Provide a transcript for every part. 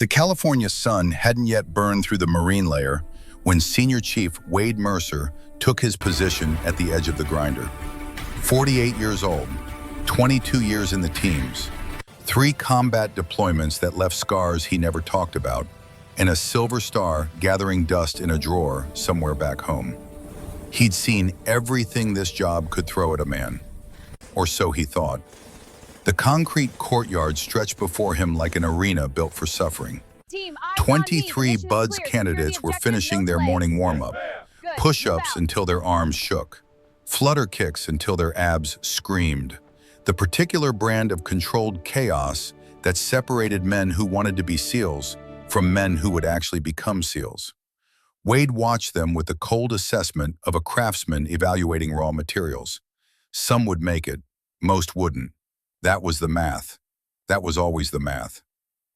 The California sun hadn't yet burned through the marine layer when Senior Chief Wade Mercer took his position at the edge of the grinder. 48 years old, 22 years in the teams, 3 combat deployments that left scars he never talked about, and a silver star gathering dust in a drawer somewhere back home. He'd seen everything this job could throw at a man, or so he thought. The concrete courtyard stretched before him like an arena built for suffering. 23 Buds candidates were finishing their morning warm-up, push-ups until their arms shook, flutter kicks until their abs screamed, the particular brand of controlled chaos that separated men who wanted to be SEALs from men who would actually become SEALs. Wade watched them with the cold assessment of a craftsman evaluating raw materials. Some would make it, most wouldn't. That was the math. That was always the math.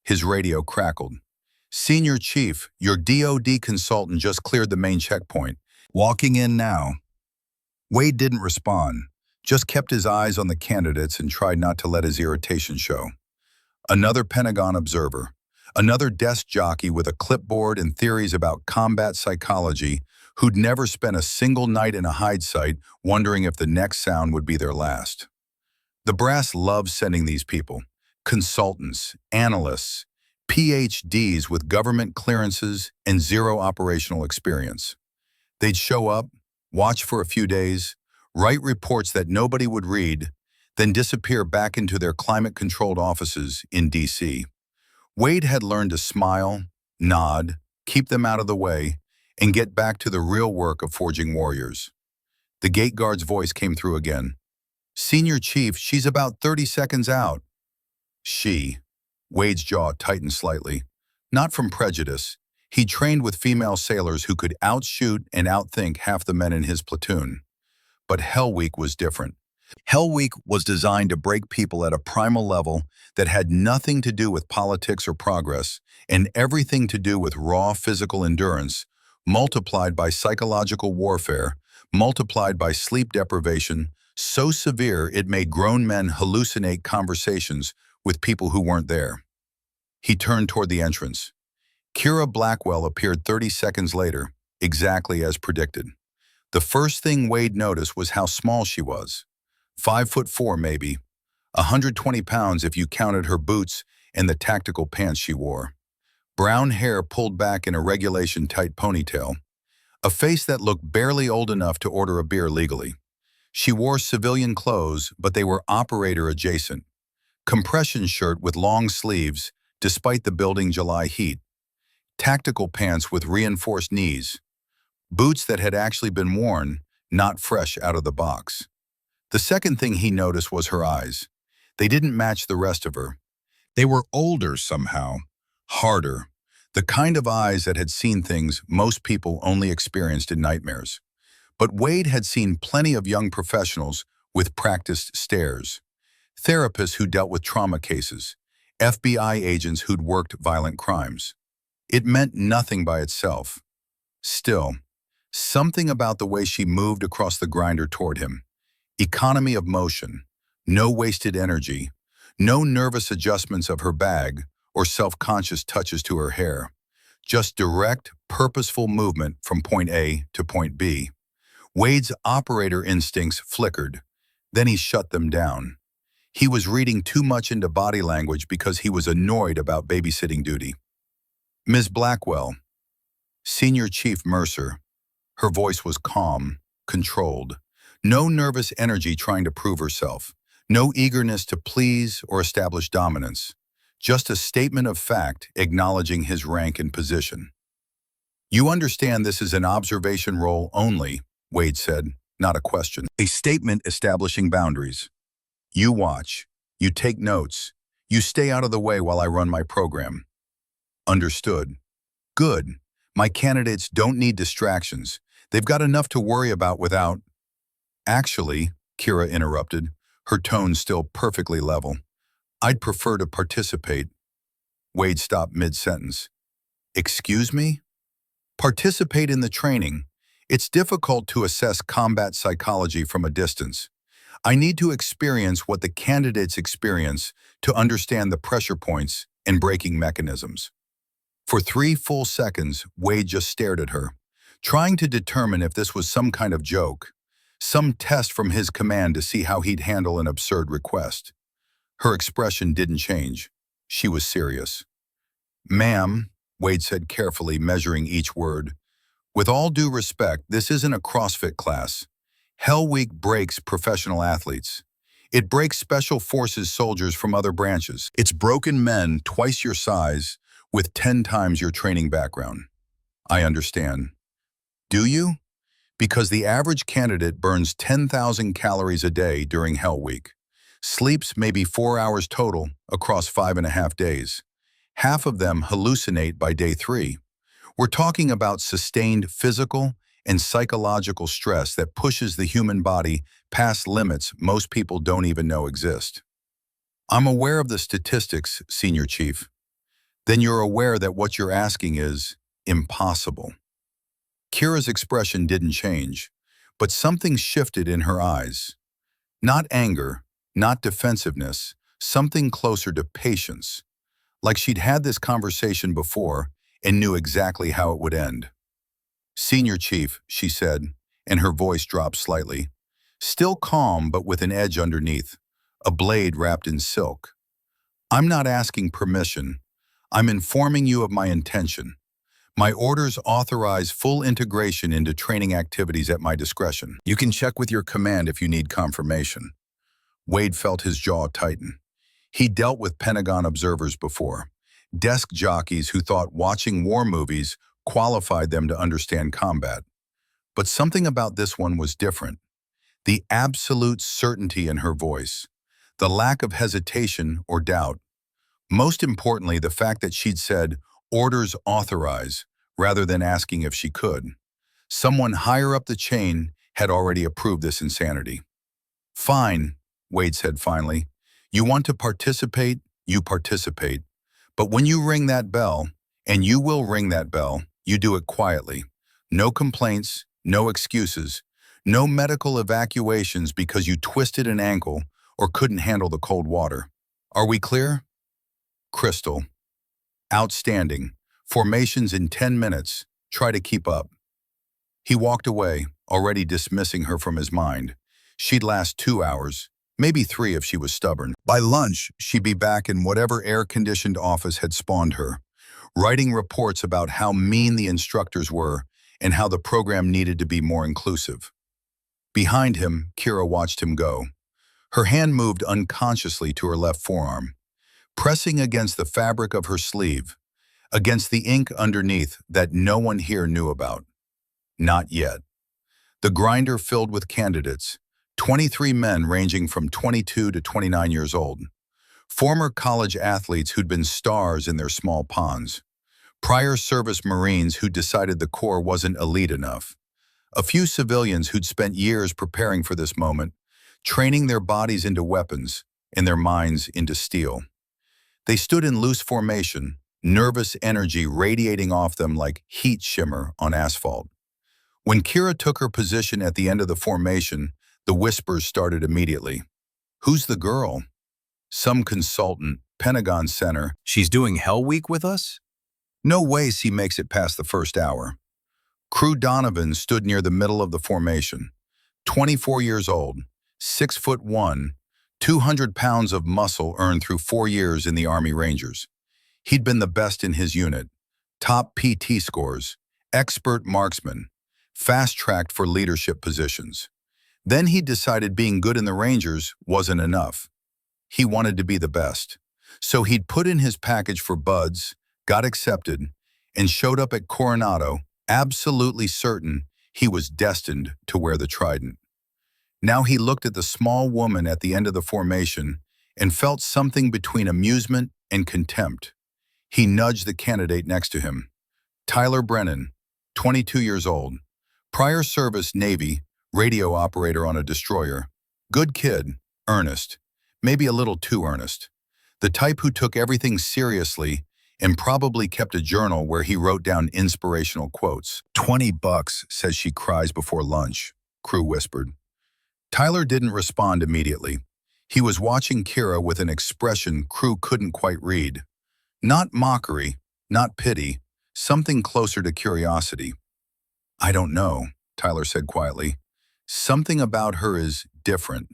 His radio crackled. "Senior Chief, your DOD consultant just cleared the main checkpoint. Walking in now." Wade didn't respond, just kept his eyes on the candidates and tried not to let his irritation show. Another Pentagon observer, another desk jockey with a clipboard and theories about combat psychology who'd never spent a single night in a hide site wondering if the next sound would be their last. The brass loved sending these people, consultants, analysts, PhDs with government clearances and zero operational experience. They'd show up, watch for a few days, write reports that nobody would read, then disappear back into their climate-controlled offices in DC. Wade had learned to smile, nod, keep them out of the way, and get back to the real work of forging warriors. The gate guard's voice came through again. "Senior Chief, she's about 30 seconds out." She. Wade's jaw tightened slightly. Not from prejudice. He trained with female sailors who could outshoot and outthink half the men in his platoon. But Hell Week was different. Hell Week was designed to break people at a primal level that had nothing to do with politics or progress, and everything to do with raw physical endurance, multiplied by psychological warfare, multiplied by sleep deprivation, so severe it made grown men hallucinate conversations with people who weren't there. He turned toward the entrance. Kira Blackwell appeared 30 seconds later, exactly as predicted. The first thing Wade noticed was how small she was. 5'4" maybe, 120 pounds if you counted her boots and the tactical pants she wore. Brown hair pulled back in a regulation tight ponytail. A face that looked barely old enough to order a beer legally. She wore civilian clothes, but they were operator adjacent. Compression shirt with long sleeves, despite the building July heat. Tactical pants with reinforced knees. Boots that had actually been worn, not fresh out of the box. The second thing he noticed was her eyes. They didn't match the rest of her. They were older somehow, harder, the kind of eyes that had seen things most people only experienced in nightmares. But Wade had seen plenty of young professionals with practiced stares. Therapists who dealt with trauma cases, FBI agents who'd worked violent crimes. It meant nothing by itself. Still, something about the way she moved across the grinder toward him. Economy of motion, no wasted energy, no nervous adjustments of her bag or self-conscious touches to her hair. Just direct, purposeful movement from point A to point B. Wade's operator instincts flickered. Then he shut them down. He was reading too much into body language because he was annoyed about babysitting duty. "Ms. Blackwell." Senior Chief Mercer. Her voice was calm, controlled. No nervous energy trying to prove herself. No eagerness to please or establish dominance. Just a statement of fact acknowledging his rank and position. "You understand this is an observation role only," Wade said, not a question. "A statement establishing boundaries. You watch, you take notes, you stay out of the way while I run my program." "Understood." "Good. My candidates don't need distractions. They've got enough to worry about without—" "Actually," Kira interrupted, her tone still perfectly level, "I'd prefer to participate." Wade stopped mid-sentence. "Excuse me?" "Participate in the training. It's difficult to assess combat psychology from a distance. I need to experience what the candidates experience to understand the pressure points and braking mechanisms." For 3 full seconds, Wade just stared at her, trying to determine if this was some kind of joke, some test from his command to see how he'd handle an absurd request. Her expression didn't change. She was serious. "Ma'am," Wade said carefully, measuring each word, "with all due respect, this isn't a CrossFit class. Hell Week breaks professional athletes. It breaks special forces soldiers from other branches. It's broken men twice your size with 10 times your training background." "I understand." "Do you?" "Because the average candidate burns 10,000 calories a day during Hell Week. Sleeps maybe 4 hours total across 5.5 days. Half of them hallucinate by day 3. We're talking about sustained physical and psychological stress that pushes the human body past limits most people don't even know exist." "I'm aware of the statistics, Senior Chief." "Then you're aware that what you're asking is impossible." Kira's expression didn't change, but something shifted in her eyes. Not anger, not defensiveness, something closer to patience. Like she'd had this conversation before and knew exactly how it would end. "Senior Chief," she said, and her voice dropped slightly. Still calm, but with an edge underneath, a blade wrapped in silk. "I'm not asking permission. I'm informing you of my intention. My orders authorize full integration into training activities at my discretion. You can check with your command if you need confirmation." Wade felt his jaw tighten. He dealt with Pentagon observers before, desk jockeys who thought watching war movies qualified them to understand combat. But something about this one was different. The absolute certainty in her voice, the lack of hesitation or doubt. Most importantly, the fact that she'd said, "orders authorize," rather than asking if she could. Someone higher up the chain had already approved this insanity. "Fine," Wade said finally. "You want to participate, you participate. But when you ring that bell, and you will ring that bell, you do it quietly. No complaints, no excuses, no medical evacuations because you twisted an ankle or couldn't handle the cold water. Are we clear?" "Crystal." "Outstanding. Formations in 10 minutes. Try to keep up." He walked away, already dismissing her from his mind. She'd last 2 hours, maybe 3 if she was stubborn. By lunch, she'd be back in whatever air-conditioned office had spawned her, writing reports about how mean the instructors were and how the program needed to be more inclusive. Behind him, Kira watched him go. Her hand moved unconsciously to her left forearm, pressing against the fabric of her sleeve, against the ink underneath that no one here knew about. Not yet. The grinder filled with candidates, 23 men ranging from 22 to 29 years old. Former college athletes who'd been stars in their small ponds. Prior service Marines who'd decided the Corps wasn't elite enough. A few civilians who'd spent years preparing for this moment, training their bodies into weapons and their minds into steel. They stood in loose formation, nervous energy radiating off them like heat shimmer on asphalt. When Kira took her position at the end of the formation, the whispers started immediately. "Who's the girl?" "Some consultant, Pentagon Center." "She's doing Hell Week with us?" "No way she makes it past the first hour." Crew Donovan stood near the middle of the formation. 24 years old, 6'1", 200 pounds of muscle earned through 4 years in the Army Rangers. He'd been the best in his unit, top PT scores, expert marksman, fast-tracked for leadership positions. Then he decided being good in the Rangers wasn't enough. He wanted to be the best. So he'd put in his package for buds, got accepted, and showed up at Coronado, absolutely certain he was destined to wear the trident. Now he looked at the small woman at the end of the formation and felt something between amusement and contempt. He nudged the candidate next to him. Tyler Brennan, 22 years old. Prior service Navy, radio operator on a destroyer. Good kid, earnest, maybe a little too earnest. The type who took everything seriously and probably kept a journal where he wrote down inspirational quotes. $20, says she cries before lunch, Crew whispered. Tyler didn't respond immediately. He was watching Kira with an expression Crew couldn't quite read. Not mockery, Not pity, something closer to curiosity. I don't know, Tyler said quietly. Something about her is different.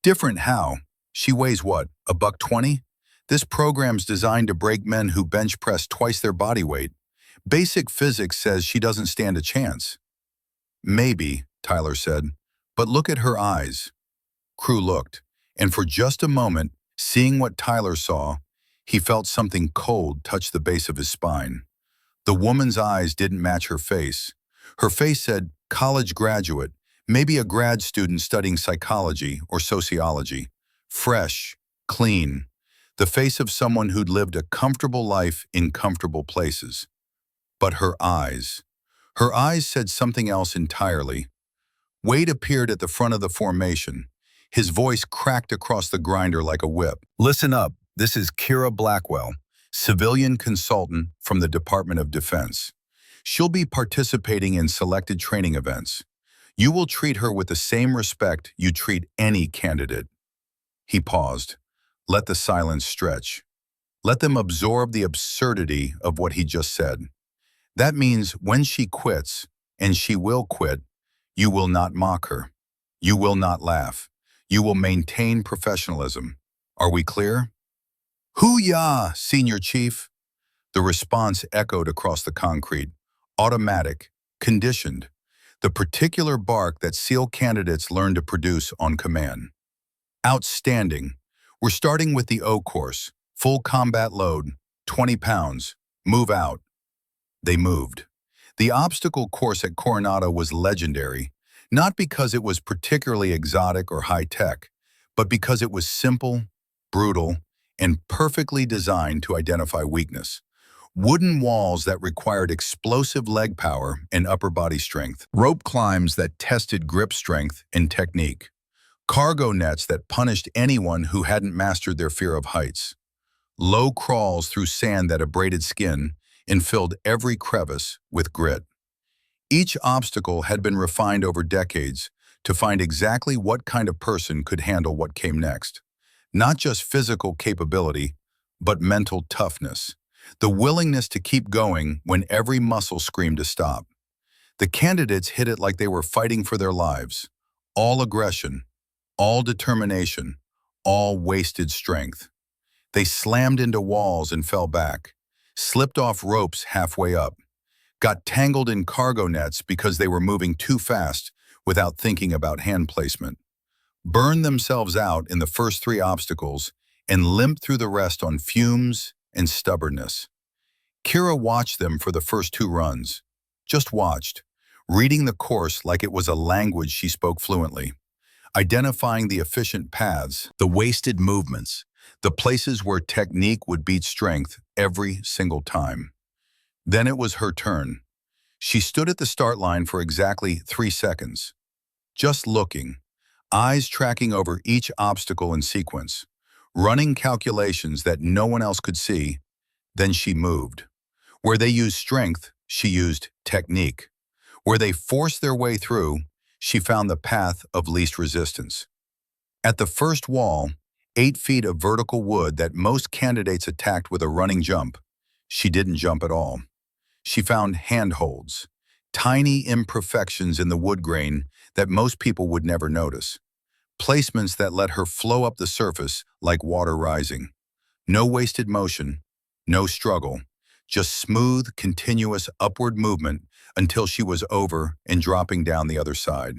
Different how? She weighs what, a buck 20? This program's designed to break men who bench press twice their body weight. Basic physics says she doesn't stand a chance. Maybe, Tyler said, but look at her eyes. Crew looked, and for just a moment, seeing what Tyler saw, he felt something cold touch the base of his spine. The woman's eyes didn't match her face. Her face said, college graduate, maybe a grad student studying psychology or sociology. Fresh, clean. The face of someone who'd lived a comfortable life in comfortable places. But her eyes said something else entirely. Wade appeared at the front of the formation. His voice cracked across the grinder like a whip. Listen up, this is Kira Blackwell. Civilian consultant from the Department of Defense. She'll be participating in selected training events. You will treat her with the same respect you treat any candidate. He paused. Let the silence stretch. Let them absorb the absurdity of what he just said. That means when she quits, and she will quit, you will not mock her. You will not laugh. You will maintain professionalism. Are we clear? Hoo-yah, Senior Chief! The response echoed across the concrete. Automatic, conditioned. The particular bark that SEAL candidates learn to produce on command. Outstanding. We're starting with the O course. Full combat load, 20 pounds. Move out. They moved. The obstacle course at Coronado was legendary, not because it was particularly exotic or high-tech, but because it was simple, brutal, and perfectly designed to identify weakness. Wooden walls that required explosive leg power and upper body strength. Rope climbs that tested grip strength and technique. Cargo nets that punished anyone who hadn't mastered their fear of heights. Low crawls through sand that abraded skin and filled every crevice with grit. Each obstacle had been refined over decades to find exactly what kind of person could handle what came next. Not just physical capability, but mental toughness. The willingness to keep going when every muscle screamed to stop. The candidates hit it like they were fighting for their lives. All aggression, all determination, all wasted strength. They slammed into walls and fell back, slipped off ropes halfway up, got tangled in cargo nets because they were moving too fast without thinking about hand placement, burned themselves out in the first 3 obstacles, and limped through the rest on fumes and stubbornness. Kira watched them for the first 2 runs. Just watched, reading the course like it was a language she spoke fluently, identifying the efficient paths, the wasted movements, the places where technique would beat strength every single time. Then it was her turn. She stood at the start line for exactly 3 seconds, just looking, eyes tracking over each obstacle in sequence, running calculations that no one else could see. Then she moved. Where they used strength, she used technique. Where they forced their way through, she found the path of least resistance. At the first wall, 8 feet of vertical wood that most candidates attacked with a running jump, she didn't jump at all. She found handholds, tiny imperfections in the wood grain that most people would never notice. Placements that let her flow up the surface like water rising. No wasted motion, no struggle, just smooth, continuous upward movement until she was over and dropping down the other side.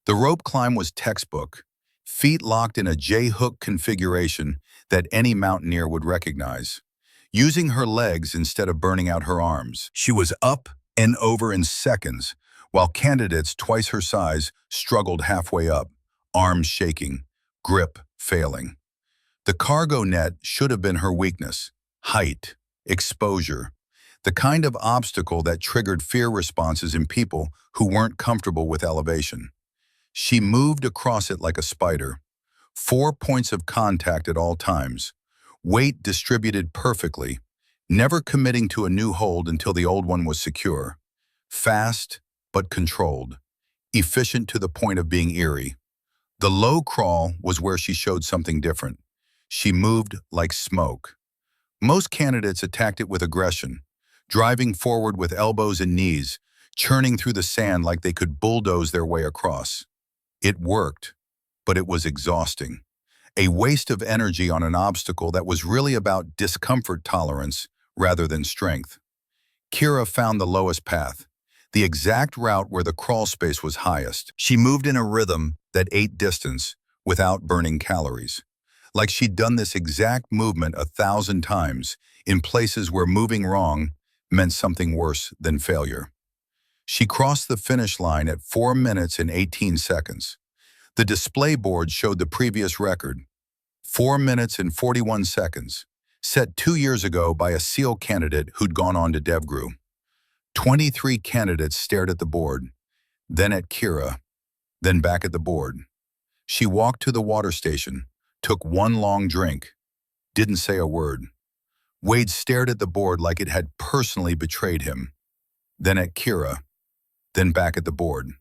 The rope climb was textbook, feet locked in a J-hook configuration that any mountaineer would recognize. Using her legs instead of burning out her arms, she was up and over in seconds, while candidates twice her size struggled halfway up, arms shaking, grip failing. The cargo net should have been her weakness. Height, exposure, the kind of obstacle that triggered fear responses in people who weren't comfortable with elevation. She moved across it like a spider. 4 points of contact at all times. Weight distributed perfectly, never committing to a new hold until the old one was secure. Fast, but controlled. Efficient to the point of being eerie. The low crawl was where she showed something different. She moved like smoke. Most candidates attacked it with aggression, driving forward with elbows and knees, churning through the sand like they could bulldoze their way across. It worked, but it was exhausting. A waste of energy on an obstacle that was really about discomfort tolerance rather than strength. Kira found the lowest path, the exact route where the crawl space was highest. She moved in a rhythm that ate distance without burning calories. Like she'd done this exact movement 1,000 times in places where moving wrong meant something worse than failure. She crossed the finish line at 4 minutes and 18 seconds. The display board showed the previous record, 4 minutes and 41 seconds, set 2 years ago by a SEAL candidate who'd gone on to DevGru. 23 candidates stared at the board, then at Kira, then back at the board. She walked to the water station, took one long drink, didn't say a word. Wade stared at the board like it had personally betrayed him, then at Kira, then back at the board.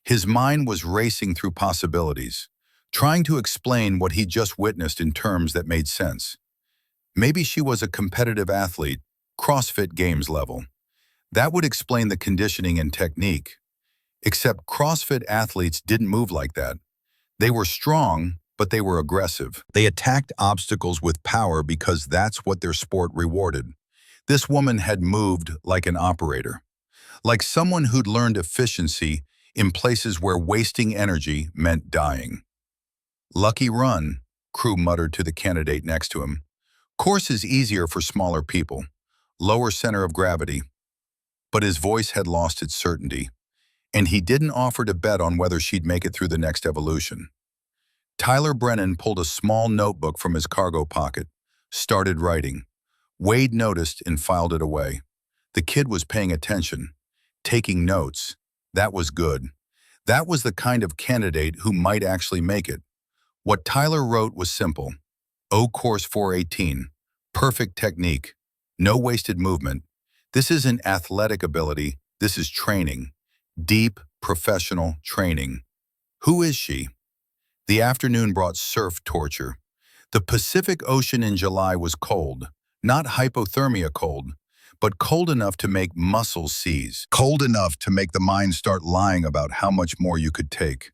His mind was racing through possibilities, trying to explain what he just witnessed in terms that made sense. Maybe she was a competitive athlete, CrossFit Games level. That would explain the conditioning and technique. Except CrossFit athletes didn't move like that. They were strong, but they were aggressive. They attacked obstacles with power because that's what their sport rewarded. This woman had moved like an operator, like someone who'd learned efficiency in places where wasting energy meant dying. Lucky run, Crew muttered to the candidate next to him. Course is easier for smaller people, lower center of gravity. But his voice had lost its certainty, and he didn't offer to bet on whether she'd make it through the next evolution. Tyler Brennan pulled a small notebook from his cargo pocket, started writing. Wade noticed and filed it away. The kid was paying attention, taking notes. That was good. That was the kind of candidate who might actually make it. What Tyler wrote was simple. O Course 418, perfect technique, no wasted movement. This isn't athletic ability, this is training. Deep, professional training. Who is she? The afternoon brought surf torture. The Pacific Ocean in July was cold, not hypothermia cold, but cold enough to make muscles seize. Cold enough to make the mind start lying about how much more you could take.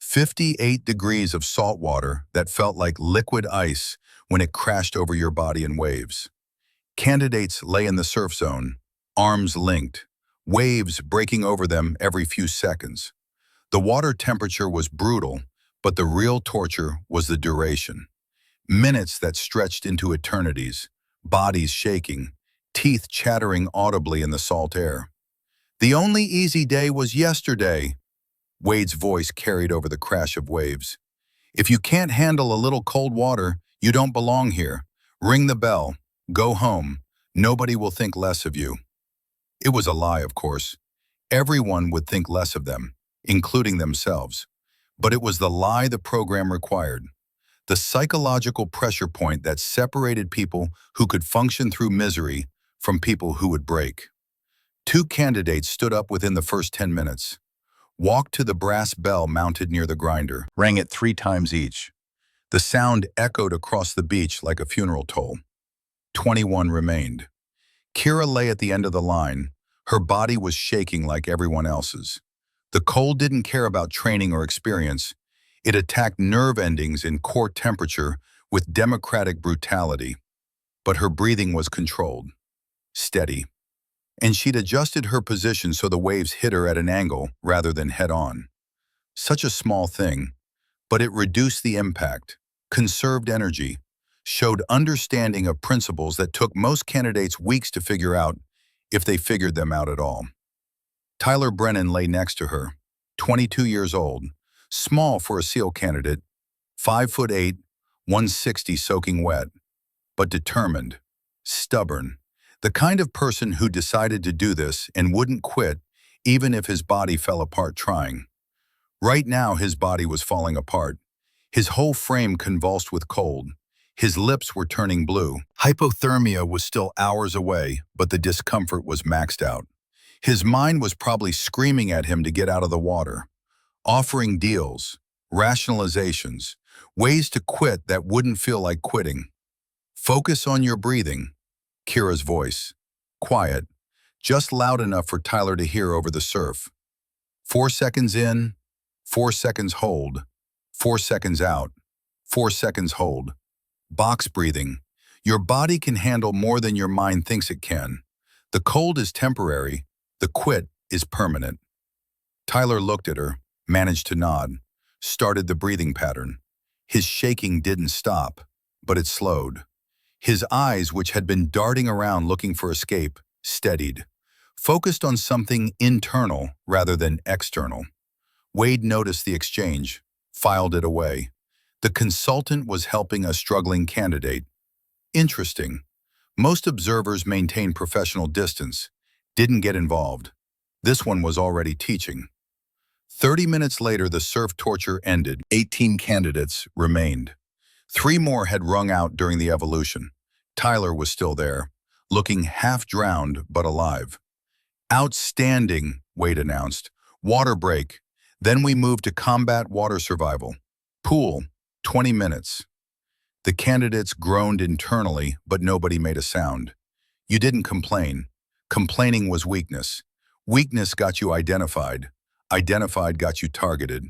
58 degrees of salt water that felt like liquid ice when it crashed over your body in waves. Candidates lay in the surf zone, arms linked, waves breaking over them every few seconds. The water temperature was brutal, but the real torture was the duration. Minutes that stretched into eternities, bodies shaking, teeth chattering audibly in the salt air. The only easy day was yesterday, Wade's voice carried over the crash of waves. If you can't handle a little cold water, you don't belong here. Ring the bell. Go home. Nobody will think less of you. It was a lie, of course. Everyone would think less of them, including themselves. But it was the lie the program required. The psychological pressure point that separated people who could function through misery from people who would break. 2 candidates stood up within the first 10 minutes. Walked to the brass bell mounted near the grinder, rang it 3 times each. The sound echoed across the beach like a funeral toll. 21 remained. Kira lay at the end of the line. Her body was shaking like everyone else's. The cold didn't care about training or experience. It attacked nerve endings in core temperature with democratic brutality. But her breathing was controlled, steady. And she'd adjusted her position so the waves hit her at an angle rather than head-on. Such a small thing, but it reduced the impact, conserved energy, showed understanding of principles that took most candidates weeks to figure out, if they figured them out at all. Tyler Brennan lay next to her, 22 years old, small for a SEAL candidate, 5'8", 160 soaking wet, but determined, stubborn. The kind of person who decided to do this and wouldn't quit even if his body fell apart trying. Right now his body was falling apart. His whole frame convulsed with cold. His lips were turning blue. Hypothermia was still hours away, but the discomfort was maxed out. His mind was probably screaming at him to get out of the water, offering deals, rationalizations, ways to quit that wouldn't feel like quitting. Focus on your breathing. Kira's voice. Quiet, just loud enough for Tyler to hear over the surf. 4 seconds in, 4 seconds hold, 4 seconds out, 4 seconds hold. Box breathing. Your body can handle more than your mind thinks it can. The cold is temporary, the quit is permanent. Tyler looked at her, managed to nod, started the breathing pattern. His shaking didn't stop, but it slowed. His eyes, which had been darting around looking for escape, steadied, focused on something internal rather than external. Wade noticed the exchange, filed it away. The consultant was helping a struggling candidate. Interesting. Most observers maintain professional distance, didn't get involved. This one was already teaching. 30 minutes later, the surf torture ended. 18 candidates remained. 3 more had wrung out during the evolution. Tyler was still there, looking half-drowned but alive. Outstanding, Wade announced. Water break. Then we moved to combat water survival. Pool, 20 minutes. The candidates groaned internally, but nobody made a sound. You didn't complain. Complaining was weakness. Weakness got you identified. Identified got you targeted.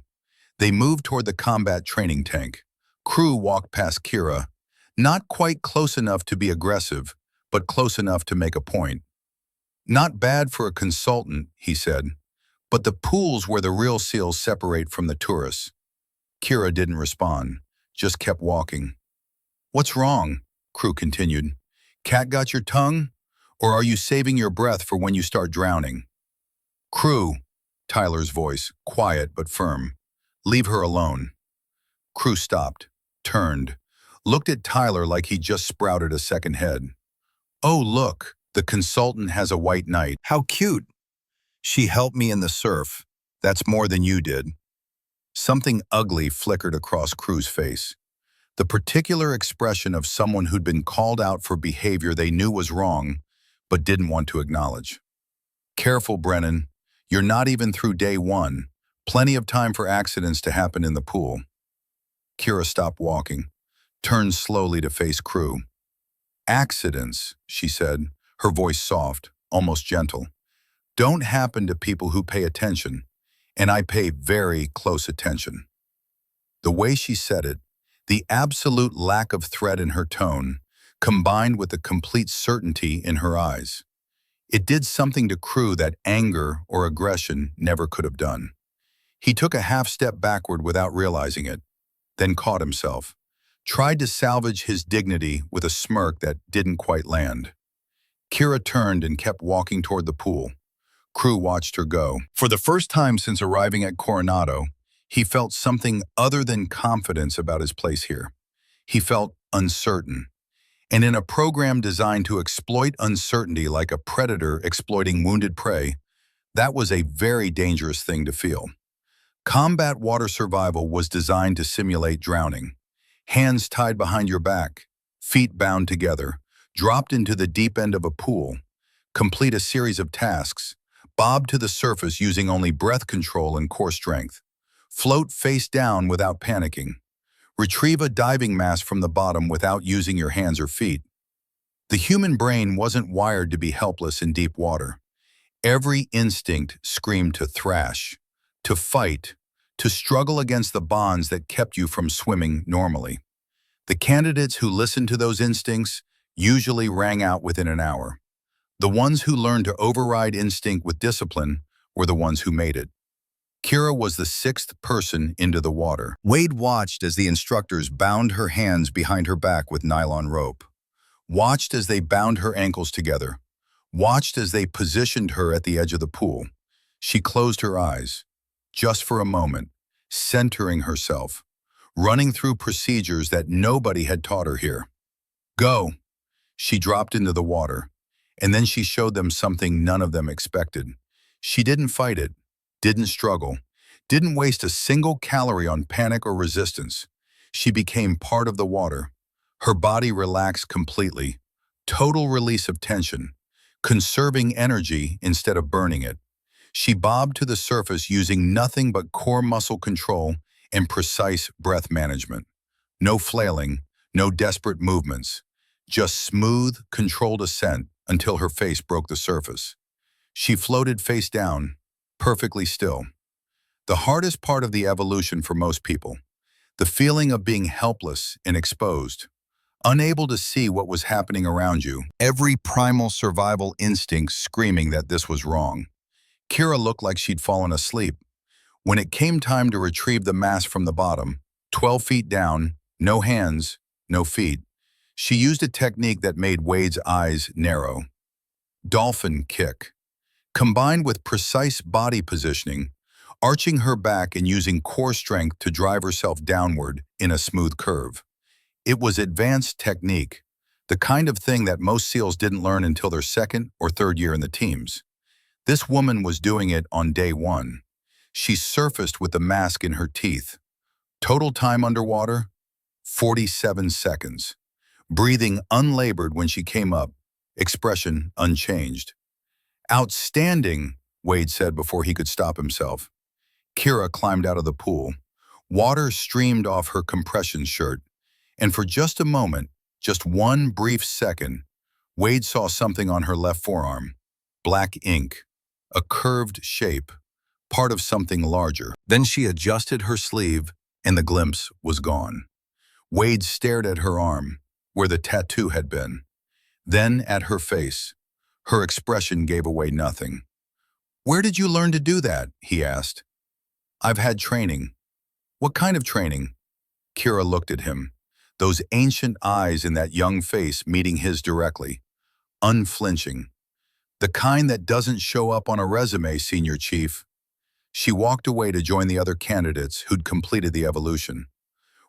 They moved toward the combat training tank. Crew walked past Kira, not quite close enough to be aggressive, but close enough to make a point. Not bad for a consultant, he said, but the pool's where the real SEALs separate from the tourists. Kira didn't respond, just kept walking. What's wrong? Crew continued. Cat got your tongue? Or are you saving your breath for when you start drowning? Crew, Tyler's voice, quiet but firm. Leave her alone. Crew stopped, turned, looked at Tyler like he just sprouted a second head. Oh, look, the consultant has a white knight. How cute. She helped me in the surf. That's more than you did. Something ugly flickered across Crew's face. The particular expression of someone who'd been called out for behavior they knew was wrong, but didn't want to acknowledge. Careful, Brennan. You're not even through day 1. Plenty of time for accidents to happen in the pool. Kira stopped walking, turned slowly to face Crew. Accidents, she said, her voice soft, almost gentle, don't happen to people who pay attention, and I pay very close attention. The way she said it, the absolute lack of threat in her tone, combined with the complete certainty in her eyes. It did something to Crew that anger or aggression never could have done. He took a half step backward without realizing it, then caught himself, tried to salvage his dignity with a smirk that didn't quite land. Kira turned and kept walking toward the pool. Crew watched her go. For the first time since arriving at Coronado, he felt something other than confidence about his place here. He felt uncertain. And in a program designed to exploit uncertainty like a predator exploiting wounded prey, that was a very dangerous thing to feel. Combat water survival was designed to simulate drowning. Hands tied behind your back, feet bound together, dropped into the deep end of a pool, complete a series of tasks, bob to the surface using only breath control and core strength, float face down without panicking, retrieve a diving mask from the bottom without using your hands or feet. The human brain wasn't wired to be helpless in deep water. Every instinct screamed to thrash, to fight, to struggle against the bonds that kept you from swimming normally. The candidates who listened to those instincts usually rang out within an hour. The ones who learned to override instinct with discipline were the ones who made it. Kira was the 6th person into the water. Wade watched as the instructors bound her hands behind her back with nylon rope. Watched as they bound her ankles together. Watched as they positioned her at the edge of the pool. She closed her eyes, just for a moment, centering herself, running through procedures that nobody had taught her here. Go! She dropped into the water, and then she showed them something none of them expected. She didn't fight it, didn't struggle, didn't waste a single calorie on panic or resistance. She became part of the water. Her body relaxed completely, total release of tension, conserving energy instead of burning it. She bobbed to the surface using nothing but core muscle control and precise breath management. No flailing, no desperate movements, just smooth, controlled ascent until her face broke the surface. She floated face down, perfectly still. The hardest part of the evolution for most people, the feeling of being helpless and exposed, unable to see what was happening around you, every primal survival instinct screaming that this was wrong. Kira looked like she'd fallen asleep. When it came time to retrieve the mask from the bottom, 12 feet down, no hands, no feet, she used a technique that made Wade's eyes narrow. Dolphin kick. Combined with precise body positioning, arching her back and using core strength to drive herself downward in a smooth curve. It was advanced technique, the kind of thing that most SEALs didn't learn until their second or third year in the teams. This woman was doing it on day one. She surfaced with the mask in her teeth. Total time underwater, 47 seconds. Breathing unlabored when she came up, expression unchanged. Outstanding, Wade said before he could stop himself. Kira climbed out of the pool. Water streamed off her compression shirt, and for just a moment, just one brief second, Wade saw something on her left forearm. Black ink, a curved shape, part of something larger. Then she adjusted her sleeve, and the glimpse was gone. Wade stared at her arm, where the tattoo had been. Then at her face. Her expression gave away nothing. "Where did you learn to do that?" he asked. "I've had training." "What kind of training?" Kira looked at him, those ancient eyes in that young face meeting his directly, unflinching. "The kind that doesn't show up on a resume, Senior Chief." She walked away to join the other candidates who'd completed the evolution.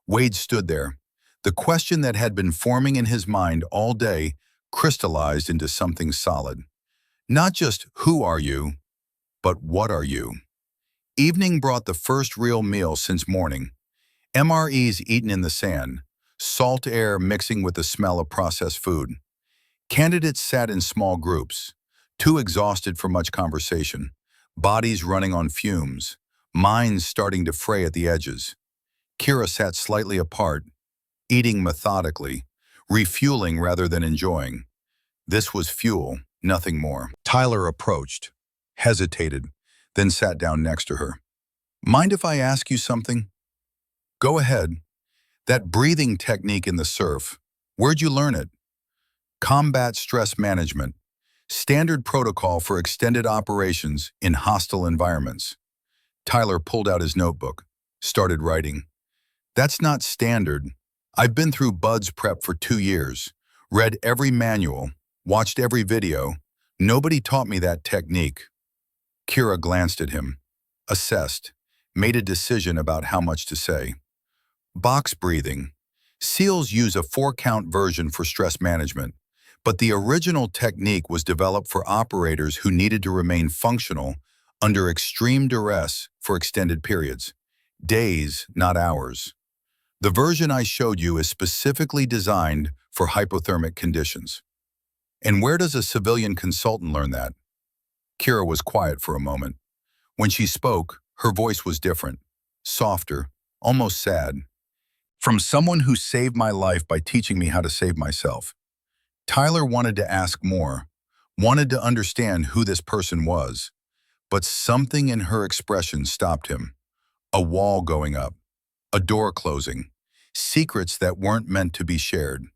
Wade stood there. The question that had been forming in his mind all day crystallized into something solid. Not just who are you, but what are you? Evening brought the first real meal since morning. MREs eaten in the sand, salt air mixing with the smell of processed food. Candidates sat in small groups, too exhausted for much conversation, bodies running on fumes, minds starting to fray at the edges. Kira sat slightly apart, eating methodically, refueling rather than enjoying. This was fuel, nothing more. Tyler approached, hesitated, then sat down next to her. "Mind if I ask you something?" "Go ahead." "That breathing technique in the surf, where'd you learn it?" "Combat stress management, standard protocol for extended operations in hostile environments." Tyler pulled out his notebook, started writing. "That's not standard. I've been through BUDS prep for 2 years, read every manual, watched every video. Nobody taught me that technique." Kira glanced at him, assessed, made a decision about how much to say. "Box breathing. SEALs use a 4-count version for stress management, but the original technique was developed for operators who needed to remain functional under extreme duress for extended periods. Days, not hours. The version I showed you is specifically designed for hypothermic conditions." "And where does a civilian consultant learn that?" Kira was quiet for a moment. When she spoke, her voice was different, softer, almost sad. "From someone who saved my life by teaching me how to save myself." Tyler wanted to ask more, wanted to understand who this person was, but something in her expression stopped him. A wall going up, a door closing, secrets that weren't meant to be shared.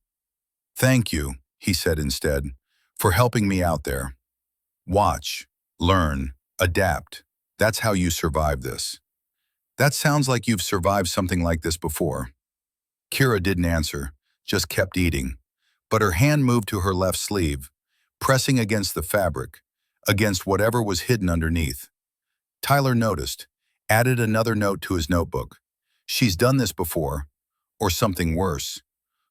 "Thank you," he said instead, "for helping me out there. Watch, learn, adapt. That's how you survive this." "That sounds like you've survived something like this before." Kira didn't answer, just kept eating, but her hand moved to her left sleeve, pressing against the fabric, against whatever was hidden underneath. Tyler noticed, added another note to his notebook. "She's done this before, or something worse.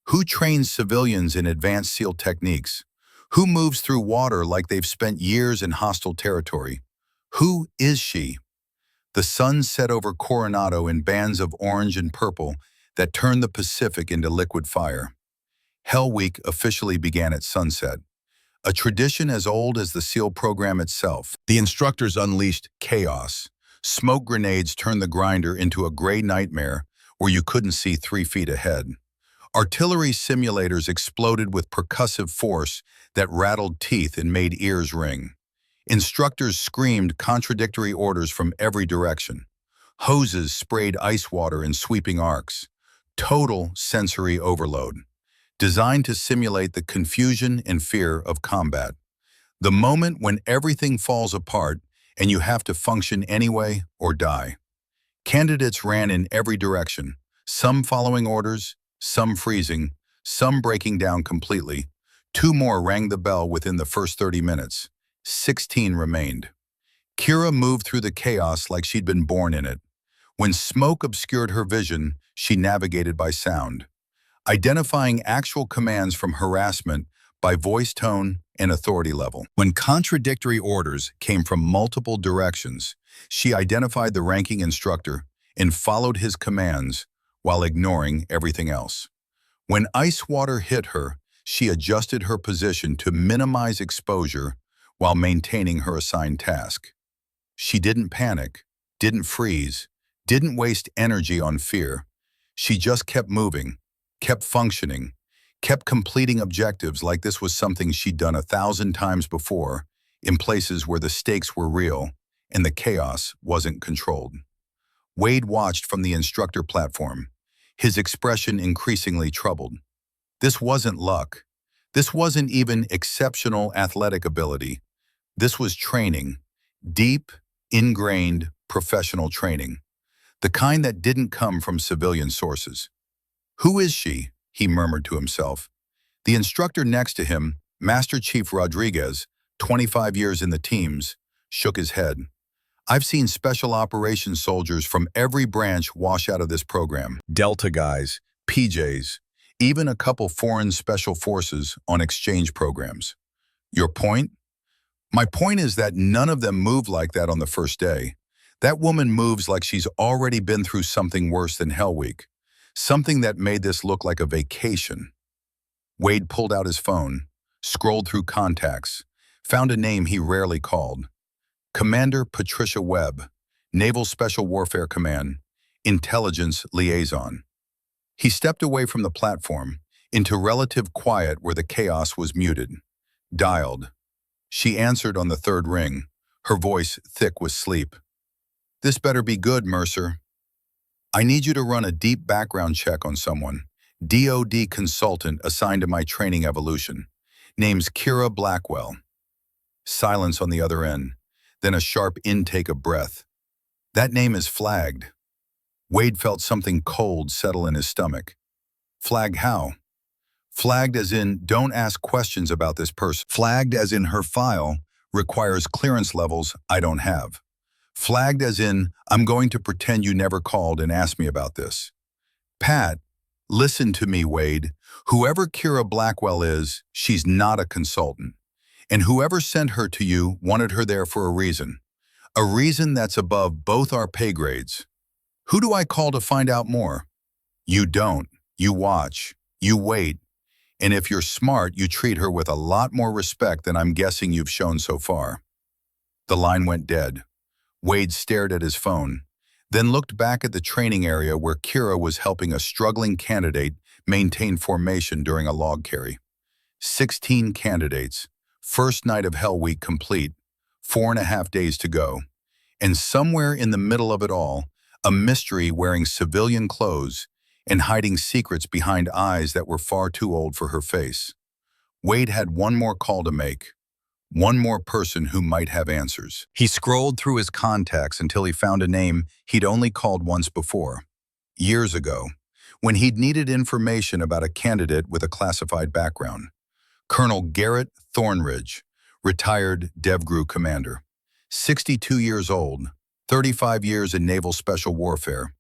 Who trains civilians in advanced SEAL techniques? Who moves through water like they've spent years in hostile territory? Who is she?" The sun set over Coronado in bands of orange and purple that turned the Pacific into liquid fire. Hell Week officially began at sunset, a tradition as old as the SEAL program itself. The instructors unleashed chaos. Smoke grenades turned the grinder into a gray nightmare where you couldn't see 3 feet ahead. Artillery simulators exploded with percussive force that rattled teeth and made ears ring. Instructors screamed contradictory orders from every direction. Hoses sprayed ice water in sweeping arcs. Total sensory overload, designed to simulate the confusion and fear of combat. The moment when everything falls apart and you have to function anyway or die. Candidates ran in every direction, some following orders, some freezing, some breaking down completely. 2 more rang the bell within the first 30 minutes. 16 remained. Kira moved through the chaos like she'd been born in it. When smoke obscured her vision, she navigated by sound, identifying actual commands from harassment by voice tone and authority level. When contradictory orders came from multiple directions, she identified the ranking instructor and followed his commands while ignoring everything else. When ice water hit her, she adjusted her position to minimize exposure while maintaining her assigned task. She didn't panic, didn't freeze, didn't waste energy on fear. She just kept moving, kept functioning, kept completing objectives like this was something she'd done 1,000 times before, in places where the stakes were real and the chaos wasn't controlled. Wade watched from the instructor platform, his expression increasingly troubled. This wasn't luck. This wasn't even exceptional athletic ability. This was training, deep, ingrained, professional training, the kind that didn't come from civilian sources. "Who is she?" he murmured to himself. The instructor next to him, Master Chief Rodriguez, 25 years in the teams, shook his head. "I've seen special operations soldiers from every branch wash out of this program. Delta guys, PJs, even a couple foreign special forces on exchange programs. Your point?" "My point is that none of them move like that on the first day. That woman moves like she's already been through something worse than Hell Week, something that made this look like a vacation." Wade pulled out his phone, scrolled through contacts, found a name he rarely called. Commander Patricia Webb, Naval Special Warfare Command, Intelligence Liaison. He stepped away from the platform, into relative quiet where the chaos was muted. Dialed. She answered on the third ring, her voice thick with sleep. "This better be good, Mercer. I need you to run a deep background check on someone. DoD consultant assigned to my training evolution. Name's Kira Blackwell." Silence on the other end, then a sharp intake of breath. "That name is flagged." Wade felt something cold settle in his stomach. "Flagged how?" "Flagged as in, don't ask questions about this person. Flagged as in her file requires clearance levels I don't have. Flagged as in, I'm going to pretend you never called and asked me about this." "Pat, listen to me, Wade. Whoever Kira Blackwell is, she's not a consultant. And whoever sent her to you wanted her there for a reason. A reason that's above both our pay grades. Who do I call to find out more?" "You don't. You watch. You wait. And if you're smart, you treat her with a lot more respect than I'm guessing you've shown so far." The line went dead. Wade stared at his phone, then looked back at the training area where Kira was helping a struggling candidate maintain formation during a log carry. 16 candidates, first night of Hell Week complete, 4.5 days to go. And somewhere in the middle of it all, a mystery wearing civilian clothes and hiding secrets behind eyes that were far too old for her face. Wade had one more call to make. One more person who might have answers. He scrolled through his contacts until he found a name he'd only called once before. Years ago, when he'd needed information about a candidate with a classified background. Colonel Garrett Thornridge, retired DevGru commander. 62 years old, 35 years in naval special warfare.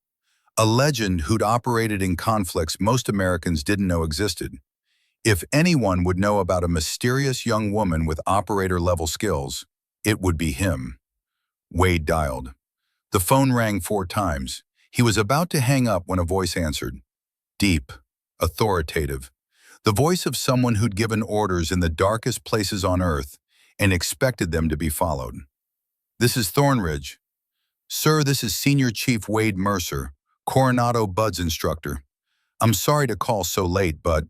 A legend who'd operated in conflicts most Americans didn't know existed. If anyone would know about a mysterious young woman with operator-level skills, it would be him. Wade dialed. The phone rang 4 times. He was about to hang up when a voice answered. Deep, authoritative. The voice of someone who'd given orders in the darkest places on Earth and expected them to be followed. "This is Thornridge." "Sir, this is Senior Chief Wade Mercer, Coronado Buds instructor. I'm sorry to call so late, but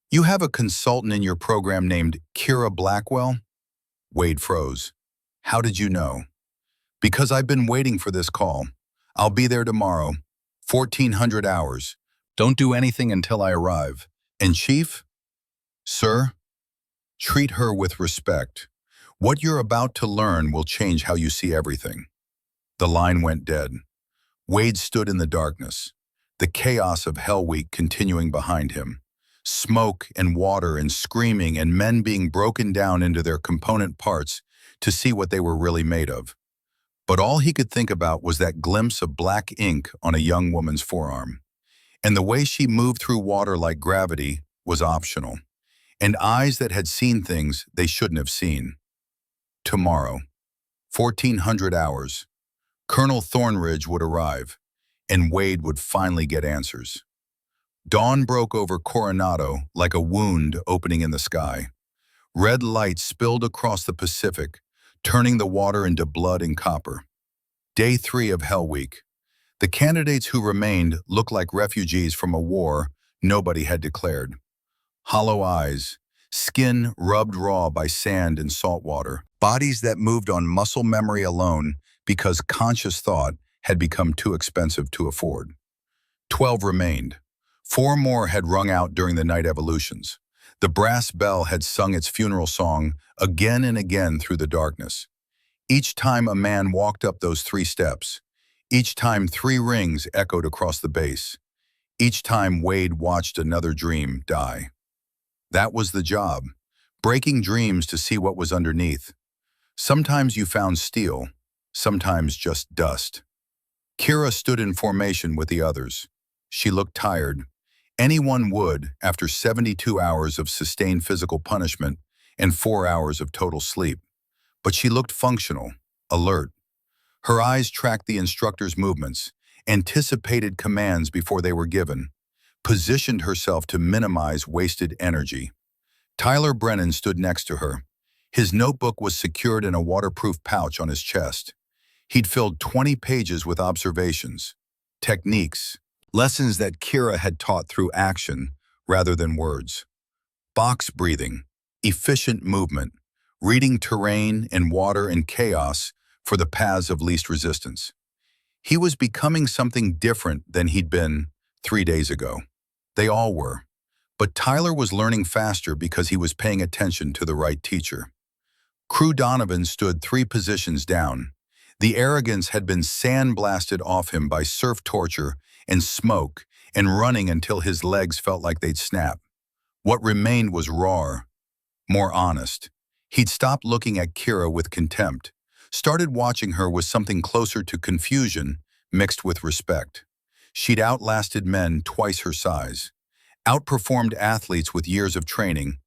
you have a consultant in your program named Kira Blackwell? Wade froze. How did you know? Because I've been waiting for this call. I'll be there tomorrow, 1400 hours. Don't do anything until I arrive. And Chief? Sir? Treat her with respect. What you're about to learn will change how you see everything. The line went dead. Wade stood in the darkness, the chaos of Hell Week continuing behind him. Smoke and water and screaming and men being broken down into their component parts to see what they were really made of. But all he could think about was that glimpse of black ink on a young woman's forearm. And the way she moved through water like gravity was optional. And eyes that had seen things they shouldn't have seen. Tomorrow, 1400 hours, Colonel Thornridge would arrive, and Wade would finally get answers. Dawn broke over Coronado like a wound opening in the sky. Red light spilled across the Pacific, turning the water into blood and copper. Day 3 of Hell Week. The candidates who remained looked like refugees from a war nobody had declared. Hollow eyes, skin rubbed raw by sand and salt water, bodies that moved on muscle memory alone because conscious thought had become too expensive to afford. 12 remained. 4 more had rung out during the night evolutions. The brass bell had sung its funeral song again and again through the darkness. Each time a man walked up those 3 steps, each time 3 rings echoed across the base, each time Wade watched another dream die. That was the job, breaking dreams to see what was underneath. Sometimes you found steel, sometimes just dust. Kira stood in formation with the others. She looked tired. Anyone would after 72 hours of sustained physical punishment and 4 hours of total sleep. But she looked functional, alert. Her eyes tracked the instructor's movements, anticipated commands before they were given, positioned herself to minimize wasted energy. Tyler Brennan stood next to her. His notebook was secured in a waterproof pouch on his chest. He'd filled 20 pages with observations, techniques, lessons that Kira had taught through action rather than words. Box breathing, efficient movement, reading terrain and water and chaos for the paths of least resistance. He was becoming something different than he'd been 3 days ago. They all were. But Tyler was learning faster because he was paying attention to the right teacher. Crew Donovan stood 3 positions down. The arrogance had been sandblasted off him by surf torture and smoke and running until his legs felt like they'd snap. What remained was raw, more honest. He'd stopped looking at Kira with contempt, started watching her with something closer to confusion mixed with respect. She'd outlasted men twice her size, outperformed athletes with years of training,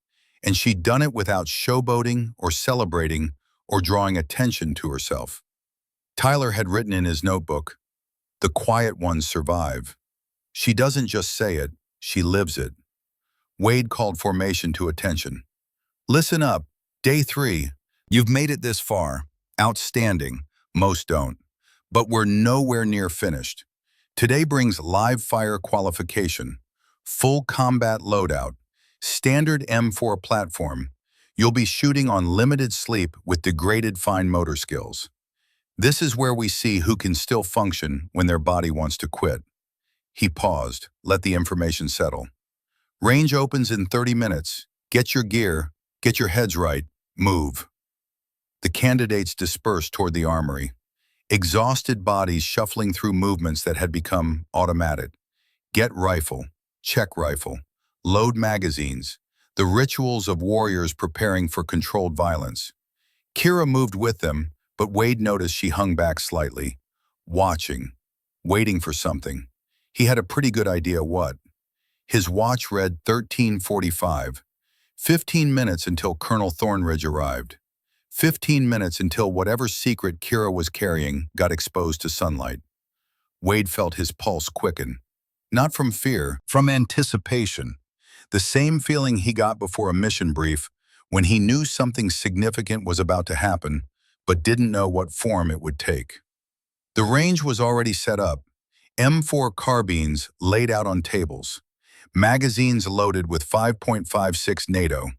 and she'd done it without showboating or celebrating or drawing attention to herself. Tyler had written in his notebook, "The quiet ones survive. She doesn't just say it, she lives it." Wade called formation to attention. "Listen up, day 3. You've made it this far. Outstanding. Most don't. But we're nowhere near finished. Today brings live fire qualification, full combat loadout, standard M4 platform. You'll be shooting on limited sleep with degraded fine motor skills. This is where we see who can still function when their body wants to quit." He paused, let the information settle. "Range opens in 30 minutes. Get your gear, get your heads right, move." The candidates dispersed toward the armory, exhausted bodies shuffling through movements that had become automatic. Get rifle, check rifle, load magazines, the rituals of warriors preparing for controlled violence. Kira moved with them, but Wade noticed she hung back slightly, watching, waiting for something. He had a pretty good idea what. His watch read 13:45, 15 minutes until Colonel Thornridge arrived. 15 minutes until whatever secret Kira was carrying got exposed to sunlight. Wade felt his pulse quicken. Not from fear, from anticipation. The same feeling he got before a mission brief when he knew something significant was about to happen, but didn't know what form it would take. The range was already set up. M4 carbines laid out on tables, magazines loaded with 5.56 NATO,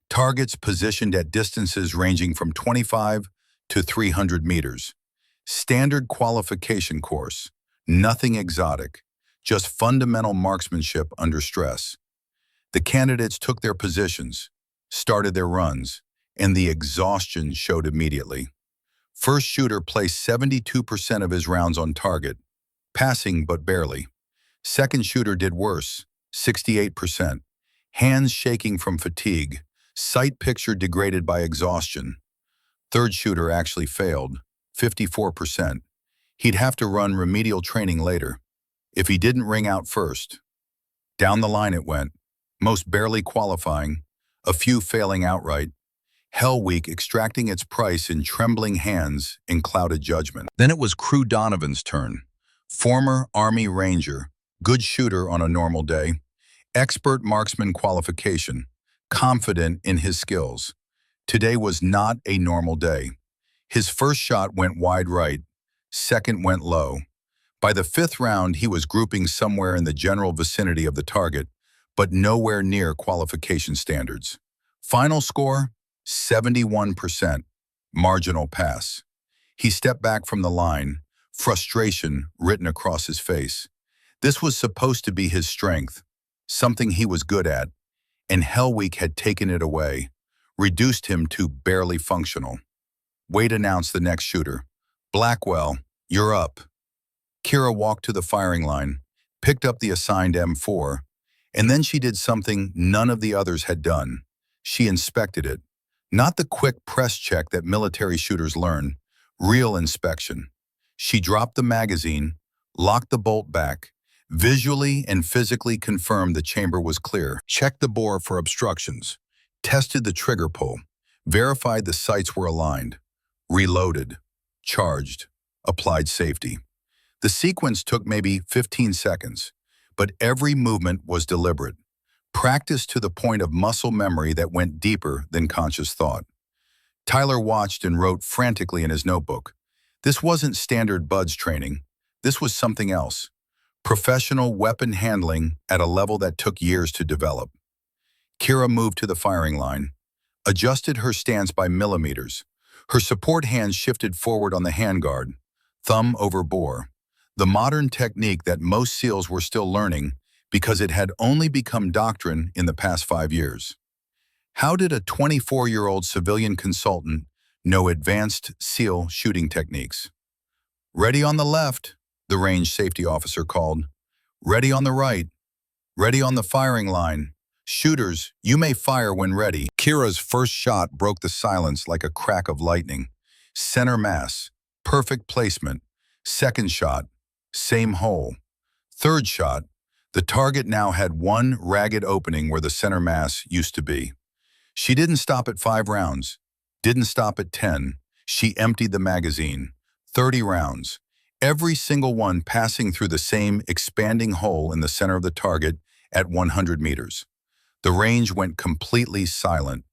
targets positioned at distances ranging from 25 to 300 meters. Standard qualification course, nothing exotic, just fundamental marksmanship under stress. The candidates took their positions, started their runs, and the exhaustion showed immediately. First shooter placed 72% of his rounds on target, passing but barely. Second shooter did worse, 68%, hands shaking from fatigue, sight picture degraded by exhaustion. Third shooter actually failed, 54%. He'd have to run remedial training later, if he didn't ring out first. Down the line it went, most barely qualifying, a few failing outright, Hell Week extracting its price in trembling hands in clouded judgment. Then it was Crew Donovan's turn. Former Army Ranger, good shooter on a normal day, expert marksman qualification, confident in his skills. Today was not a normal day. His first shot went wide right, second went low. By the fifth round, he was grouping somewhere in the general vicinity of the target, but nowhere near qualification standards. Final score, 71%, marginal pass. He stepped back from the line, frustration written across his face. This was supposed to be his strength, something he was good at, and Hell Week had taken it away, reduced him to barely functional. Wade announced the next shooter. Blackwell, you're up. Kira walked to the firing line, picked up the assigned M4, and then she did something none of the others had done. She inspected it. Not the quick press check that military shooters learn, real inspection. She dropped the magazine, locked the bolt back, visually and physically confirmed the chamber was clear, checked the bore for obstructions, tested the trigger pull, verified the sights were aligned, reloaded, charged, applied safety. The sequence took maybe 15 seconds, but every movement was deliberate, practiced to the point of muscle memory that went deeper than conscious thought. Tyler watched and wrote frantically in his notebook. This wasn't standard buds training. This was something else. Professional weapon handling at a level that took years to develop. Kira moved to the firing line, adjusted her stance by millimeters. Her support hand shifted forward on the handguard, thumb over bore. The modern technique that most SEALs were still learning because it had only become doctrine in the past 5 years. How did a 24-year-old civilian consultant know advanced SEAL shooting techniques? Ready on the left, the range safety officer called. Ready on the right. Ready on the firing line. Shooters, you may fire when ready. Kira's first shot broke the silence like a crack of lightning. Center mass, perfect placement. Second shot, same hole. Third shot, the target now had one ragged opening where the center mass used to be. She didn't stop at 5 rounds, didn't stop at 10. She emptied the magazine, 30 rounds, every single one passing through the same expanding hole in the center of the target at 100 meters. The range went completely silent.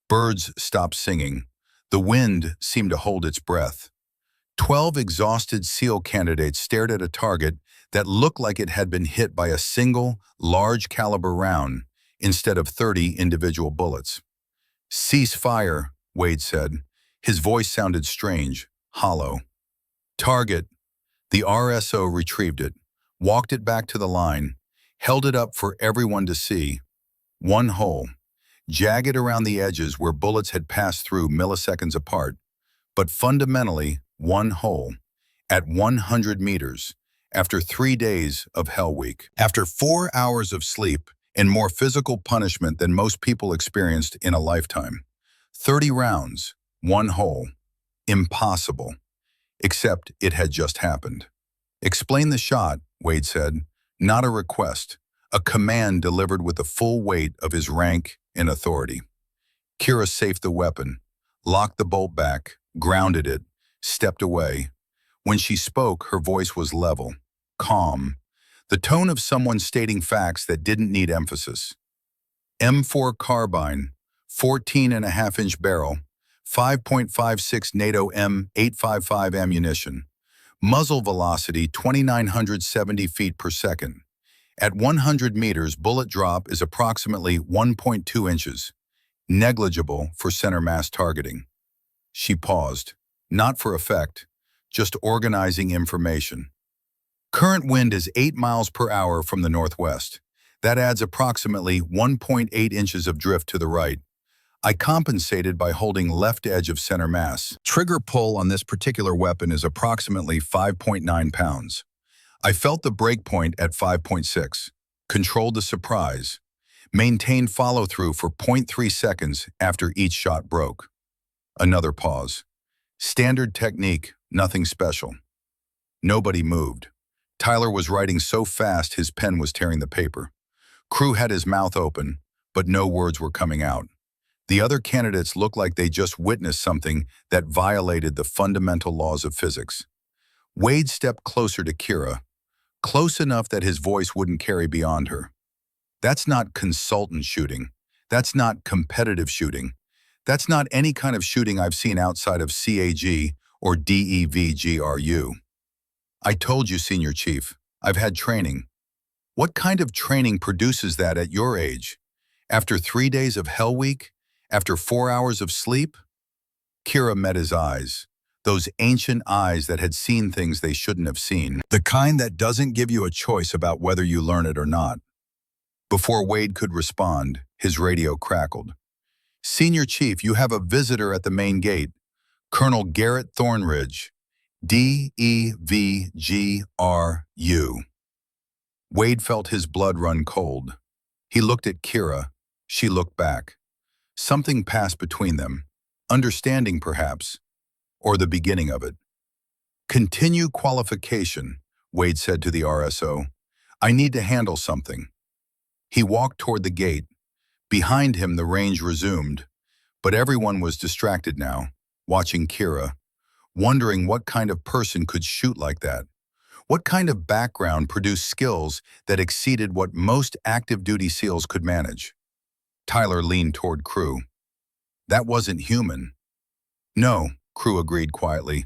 Birds stopped singing. The wind seemed to hold its breath. 12 exhausted SEAL candidates stared at a target that looked like it had been hit by a single, large-caliber round instead of 30 individual bullets. "Cease fire," Wade said. His voice sounded strange, hollow. "Target." The RSO retrieved it, walked it back to the line, held it up for everyone to see. One hole, jagged around the edges where bullets had passed through milliseconds apart, but fundamentally one hole, at 100 meters, after 3 days of Hell Week. After 4 hours of sleep and more physical punishment than most people experienced in a lifetime. 30 rounds, one hole. Impossible. Except it had just happened. "Explain the shot," Wade said. Not a request, a command delivered with the full weight of his rank and authority. Kira safed the weapon, locked the bolt back, grounded it, stepped away. When she spoke, her voice was level, calm, the tone of someone stating facts that didn't need emphasis. M4 carbine, 14.5-inch barrel, 5.56 NATO M855 ammunition, Muzzle velocity 2,970 feet per second. At 100 meters, bullet drop is approximately 1.2 inches, negligible for center mass targeting. She paused, not for effect, just organizing information. Current wind is 8 miles per hour from the northwest. That adds approximately 1.8 inches of drift to the right. I compensated by holding left edge of center mass. Trigger pull on this particular weapon is approximately 5.9 pounds. I felt the break point at 5.6, controlled the surprise, maintained follow-through for 0.3 seconds after each shot broke. Another pause. Standard technique, nothing special. Nobody moved. Tyler was writing so fast his pen was tearing the paper. Crew had his mouth open, but no words were coming out. The other candidates looked like they just witnessed something that violated the fundamental laws of physics. Wade stepped closer to Kira, close enough that his voice wouldn't carry beyond her. That's not consultant shooting. That's not competitive shooting. That's not any kind of shooting I've seen outside of CAG or DEVGRU. I told you, Senior Chief, I've had training. What kind of training produces that at your age? After 3 days of Hell Week? After 4 hours of sleep? Kira met his eyes. Those ancient eyes that had seen things they shouldn't have seen. The kind that doesn't give you a choice about whether you learn it or not. Before Wade could respond, his radio crackled. Senior Chief, you have a visitor at the main gate. Colonel Garrett Thornridge, DEVGRU. Wade felt his blood run cold. He looked at Kira. She looked back. Something passed between them. Understanding, perhaps. Or the beginning of it. Continue qualification, Wade said to the RSO. I need to handle something. He walked toward the gate. Behind him, the range resumed. But everyone was distracted now, watching Kira, wondering what kind of person could shoot like that. What kind of background produced skills that exceeded what most active duty SEALs could manage? Tyler leaned toward Crew. That wasn't human. No, Crew agreed quietly.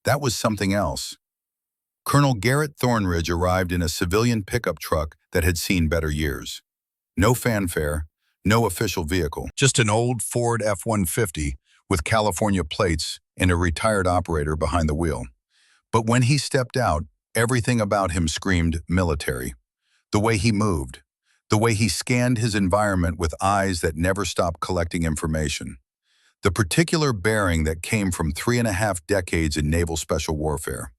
That was something else. Colonel Garrett Thornridge arrived in a civilian pickup truck that had seen better years. No fanfare, no official vehicle. Just an old Ford F-150 with California plates and a retired operator behind the wheel. But when he stepped out, everything about him screamed military. The way he moved, the way he scanned his environment with eyes that never stopped collecting information. The particular bearing that came from 3.5 decades in naval special warfare.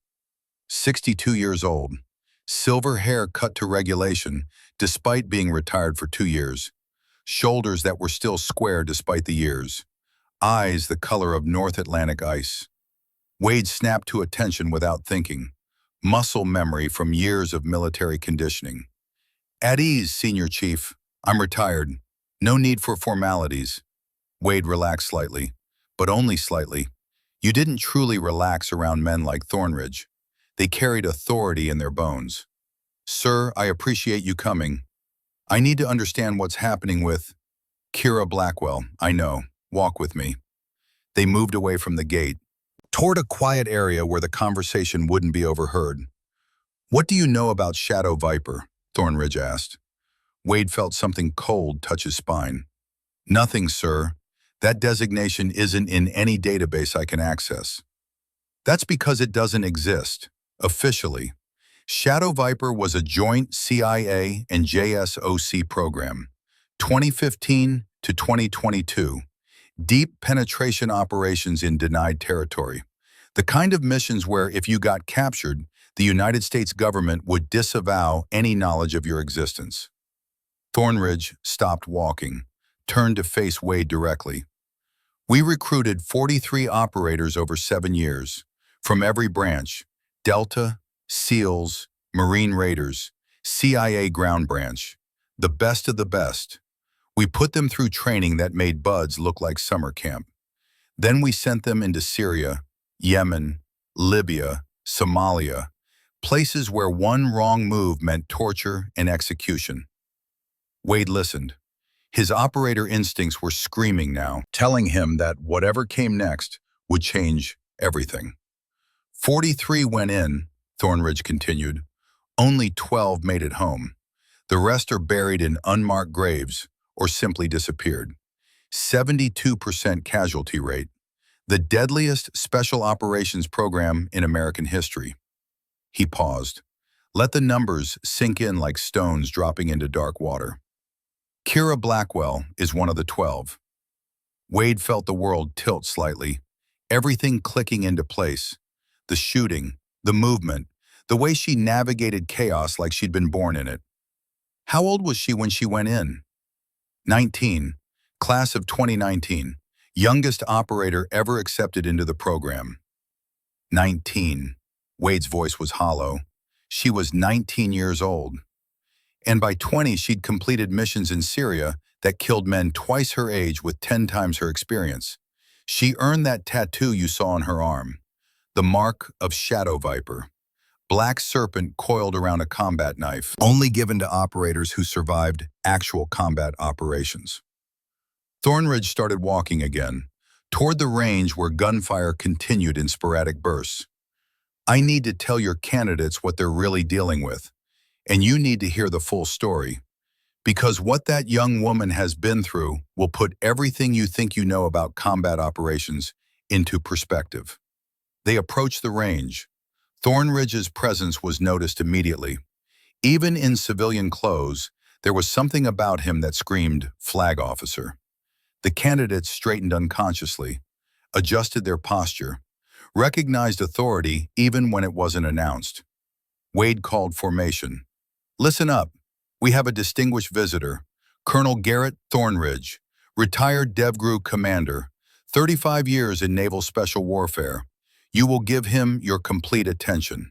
62 years old, silver hair cut to regulation despite being retired for 2 years, shoulders that were still square despite the years, eyes the color of North Atlantic ice. Wade snapped to attention without thinking, muscle memory from years of military conditioning. At ease, Senior Chief. I'm retired. No need for formalities. Wade relaxed slightly, but only slightly. You didn't truly relax around men like Thornridge. They carried authority in their bones. Sir, I appreciate you coming. I need to understand what's happening with Kira Blackwell. I know. Walk with me. They moved away from the gate, toward a quiet area where the conversation wouldn't be overheard. What do you know about Shadow Viper? Thornridge asked. Wade felt something cold touch his spine. Nothing, sir. That designation isn't in any database I can access. That's because it doesn't exist, officially. Shadow Viper was a joint CIA and JSOC program, 2015 to 2022. Deep penetration operations in denied territory. The kind of missions where if you got captured, the United States government would disavow any knowledge of your existence. Thornridge stopped walking, turned to face Wade directly. We recruited 43 operators over 7 years, from every branch, Delta, SEALs, Marine Raiders, CIA Ground Branch, the best of the best. We put them through training that made buds look like summer camp. Then we sent them into Syria, Yemen, Libya, Somalia, places where one wrong move meant torture and execution. Wade listened. His operator instincts were screaming now, telling him that whatever came next would change everything. 43 went in, Thornridge continued. Only 12 made it home. The rest are buried in unmarked graves or simply disappeared. 72% casualty rate, the deadliest special operations program in American history. He paused. Let the numbers sink in like stones dropping into dark water. Kira Blackwell is one of the 12. Wade felt the world tilt slightly, everything clicking into place. The shooting, the movement, the way she navigated chaos like she'd been born in it. How old was she when she went in? 19, class of 2019, youngest operator ever accepted into the program. 19. Wade's voice was hollow. She was 19 years old. And by 20, she'd completed missions in Syria that killed men twice her age with 10 times her experience. She earned that tattoo you saw on her arm, the mark of Shadow Viper, black serpent coiled around a combat knife, only given to operators who survived actual combat operations. Thornridge started walking again, toward the range where gunfire continued in sporadic bursts. I need to tell your candidates what they're really dealing with, and you need to hear the full story, because what that young woman has been through will put everything you think you know about combat operations into perspective. They approached the range. Thornridge's presence was noticed immediately. Even in civilian clothes, there was something about him that screamed, "Flag officer." The candidates straightened unconsciously, adjusted their posture, recognized authority even when it wasn't announced. Wade called formation. Listen up. We have a distinguished visitor, Colonel Garrett Thornridge, retired DevGru commander, 35 years in naval special warfare. You will give him your complete attention.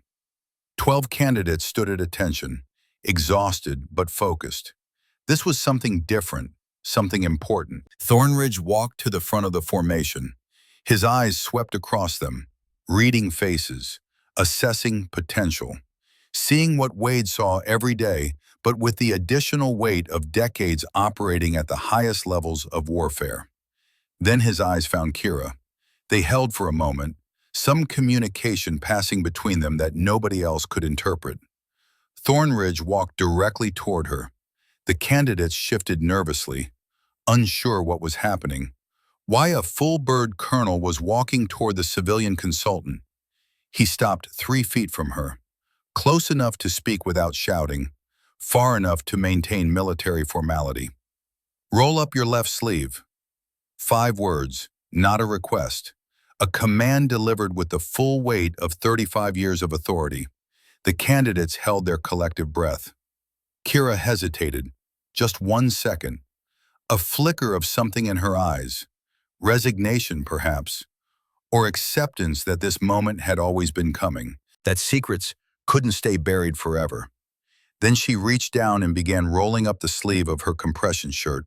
12 candidates stood at attention, exhausted but focused. This was something different, something important. Thornridge walked to the front of the formation. His eyes swept across them, reading faces, assessing potential, seeing what Wade saw every day, but with the additional weight of decades operating at the highest levels of warfare. Then his eyes found Kira. They held for a moment, some communication passing between them that nobody else could interpret. Thornridge walked directly toward her. The candidates shifted nervously, unsure what was happening. Why a full-bird colonel was walking toward the civilian consultant. He stopped 3 feet from her, close enough to speak without shouting, far enough to maintain military formality. Roll up your left sleeve. 5 words, not a request. A command delivered with the full weight of 35 years of authority. The candidates held their collective breath. Kira hesitated, just 1 second. A flicker of something in her eyes, resignation perhaps, or acceptance that this moment had always been coming, that secrets couldn't stay buried forever. Then she reached down and began rolling up the sleeve of her compression shirt.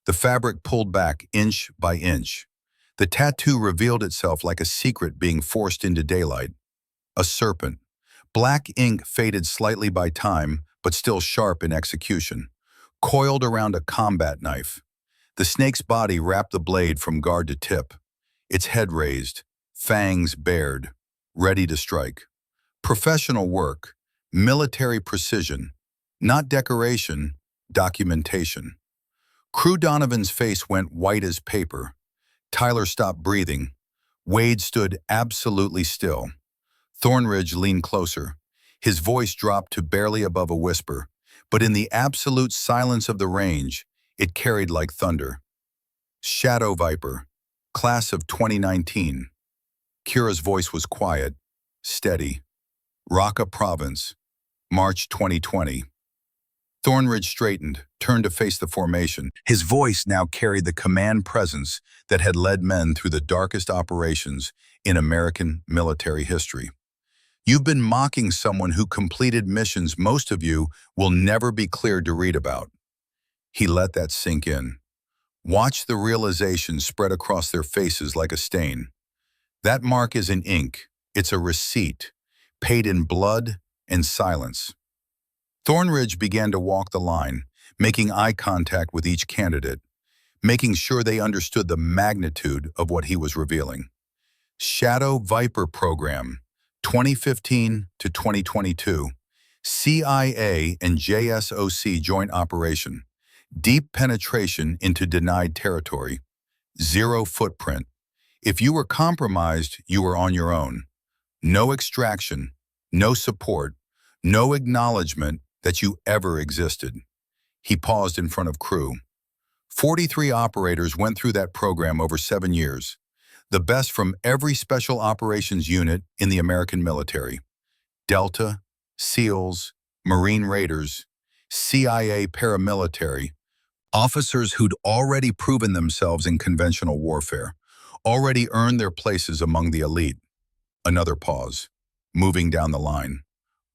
The fabric pulled back inch by inch. The tattoo revealed itself like a secret being forced into daylight. A serpent. Black ink faded slightly by time, but still sharp in execution, coiled around a combat knife. The snake's body wrapped the blade from guard to tip, its head raised, fangs bared, ready to strike. Professional work, military precision, not decoration, documentation. Crew Donovan's face went white as paper. Tyler stopped breathing. Wade stood absolutely still. Thornridge leaned closer. His voice dropped to barely above a whisper, but in the absolute silence of the range, it carried like thunder. Shadow Viper, class of 2019. Kira's voice was quiet, steady. Raqqa Province, March 2020. Thornridge straightened, turned to face the formation. His voice now carried the command presence that had led men through the darkest operations in American military history. You've been mocking someone who completed missions most of you will never be cleared to read about. He let that sink in. Watch the realization spread across their faces like a stain. That mark isn't ink, it's a receipt, paid in blood and silence. Thornridge began to walk the line, making eye contact with each candidate, making sure they understood the magnitude of what he was revealing. Shadow Viper Program, 2015 to 2022, CIA and JSOC joint operation, deep penetration into denied territory, zero footprint. If you were compromised, you were on your own. No extraction, no support, no acknowledgement that you ever existed. He paused in front of crew. 43 operators went through that program over 7 years, the best from every special operations unit in the American military. Delta, SEALs, Marine Raiders, CIA paramilitary, officers who'd already proven themselves in conventional warfare, already earned their places among the elite. Another pause. Moving down the line.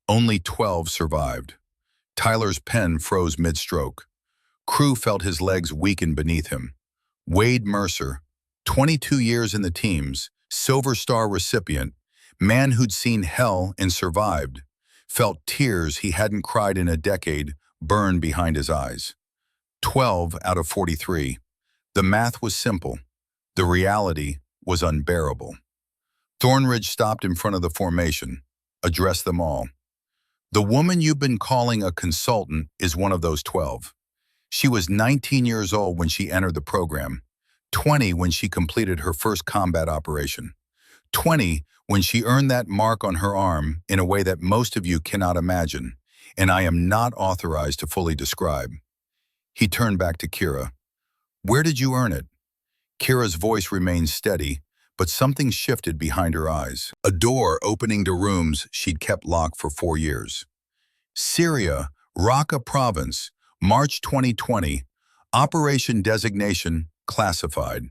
Only 12 survived. Tyler's pen froze mid-stroke. Crew felt his legs weaken beneath him. Wade Mercer, 22 years in the teams, Silver Star recipient, man who'd seen hell and survived, felt tears he hadn't cried in a decade burn behind his eyes. 12 out of 43. The math was simple. The reality was unbearable. Thornridge stopped in front of the formation, addressed them all. The woman you've been calling a consultant is one of those 12. She was 19 years old when she entered the program, 20 when she completed her first combat operation, 20 when she earned that mark on her arm in a way that most of you cannot imagine, and I am not authorized to fully describe. He turned back to Kira. Where did you earn it? Kira's voice remained steady, but something shifted behind her eyes. A door opening to rooms she'd kept locked for 4 years. Syria, Raqqa Province, March 2020. Operation designation classified.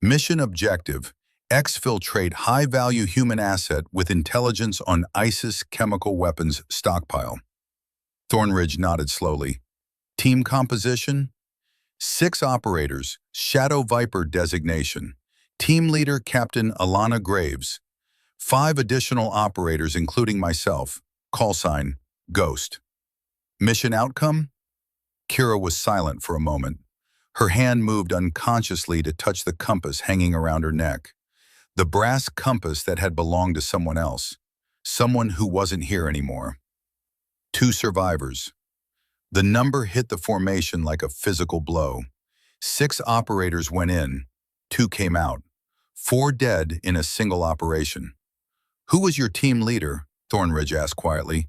Mission objective: exfiltrate high-value human asset with intelligence on ISIS chemical weapons stockpile. Thornridge nodded slowly. Team composition? 6 operators, Shadow Viper designation. Team leader Captain Alana Graves. 5 additional operators including myself. Call sign, Ghost. Mission outcome? Kira was silent for a moment. Her hand moved unconsciously to touch the compass hanging around her neck. The brass compass that had belonged to someone else. Someone who wasn't here anymore. 2 survivors. The number hit the formation like a physical blow. 6 operators went in. 2 came out. 4 dead in a single operation. Who was your team leader? Thornridge asked quietly.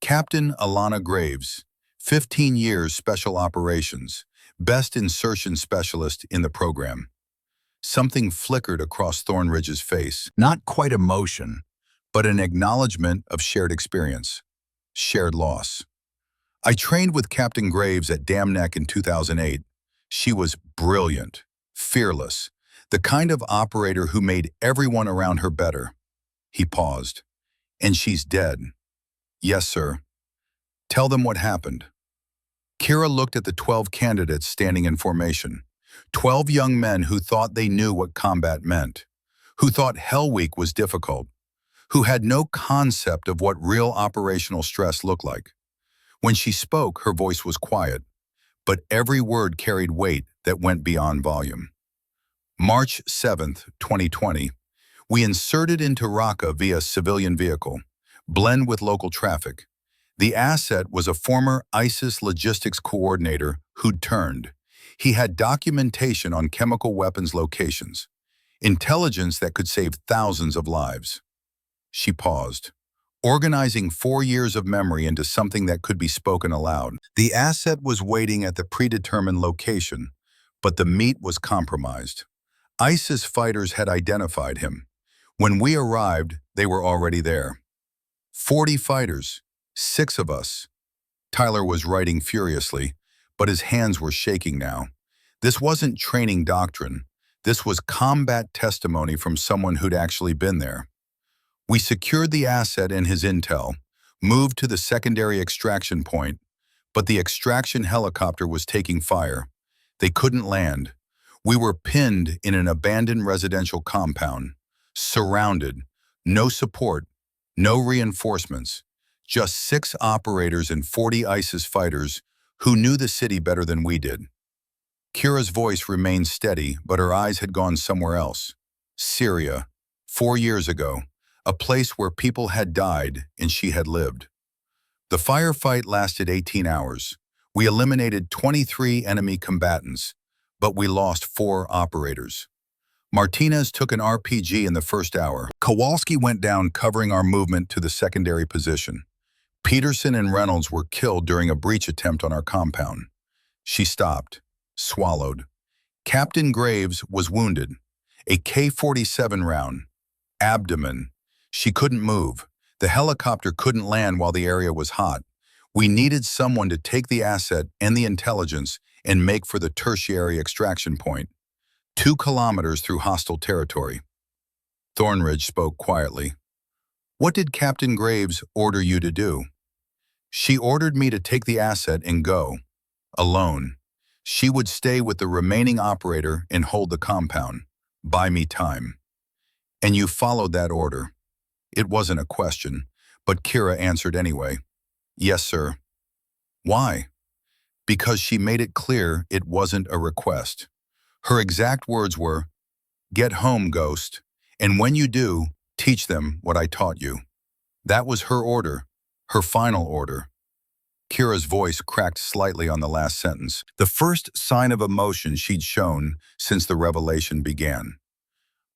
Captain Alana Graves, 15 years special operations, best insertion specialist in the program. Something flickered across Thornridge's face. Not quite emotion, but an acknowledgement of shared experience, shared loss. I trained with Captain Graves at Dam Neck in 2008. She was brilliant, fearless, the kind of operator who made everyone around her better. He paused. And she's dead. Yes, sir. Tell them what happened. Kira looked at the 12 candidates standing in formation. 12 young men who thought they knew what combat meant, who thought Hell Week was difficult, who had no concept of what real operational stress looked like. When she spoke, her voice was quiet, but every word carried weight that went beyond volume. March 7th, 2020, we inserted into Raqqa via civilian vehicle, blend with local traffic. The asset was a former ISIS logistics coordinator who'd turned. He had documentation on chemical weapons locations, intelligence that could save thousands of lives. She paused, organizing 4 years of memory into something that could be spoken aloud. The asset was waiting at the predetermined location, but the meat was compromised. ISIS fighters had identified him. When we arrived, they were already there. 40 fighters, 6 of us. Tyler was writing furiously, but his hands were shaking now. This wasn't training doctrine. This was combat testimony from someone who'd actually been there. We secured the asset and his intel, moved to the secondary extraction point, but the extraction helicopter was taking fire. They couldn't land. We were pinned in an abandoned residential compound, surrounded, no support, no reinforcements, just 6 operators and 40 ISIS fighters who knew the city better than we did. Kira's voice remained steady, but her eyes had gone somewhere else. Syria, 4 years ago, a place where people had died and she had lived. The firefight lasted 18 hours. We eliminated 23 enemy combatants, but we lost 4 operators. Martinez took an RPG in the first hour. Kowalski went down covering our movement to the secondary position. Peterson and Reynolds were killed during a breach attempt on our compound. She stopped, swallowed. Captain Graves was wounded. A K-47 round. Abdomen. She couldn't move. The helicopter couldn't land while the area was hot. We needed someone to take the asset and the intelligence and make for the tertiary extraction point. 2 kilometers through hostile territory. Thornridge spoke quietly. What did Captain Graves order you to do? She ordered me to take the asset and go. Alone. She would stay with the remaining operator and hold the compound. Buy me time. And you followed that order. It wasn't a question, but Kira answered anyway. Yes, sir. Why? Because she made it clear it wasn't a request. Her exact words were, "Get home, Ghost, and when you do, teach them what I taught you." That was her order, her final order. Kira's voice cracked slightly on the last sentence, the first sign of emotion she'd shown since the revelation began.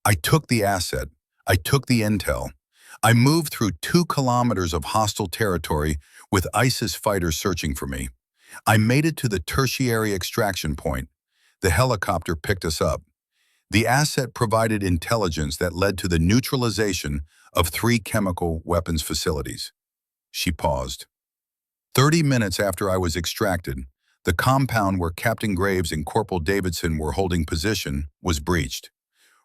I took the asset. I took the intel. I moved through 2 kilometers of hostile territory with ISIS fighters searching for me. I made it to the tertiary extraction point. The helicopter picked us up. The asset provided intelligence that led to the neutralization of 3 chemical weapons facilities. She paused. 30 minutes after I was extracted, the compound where Captain Graves and Corporal Davidson were holding position was breached.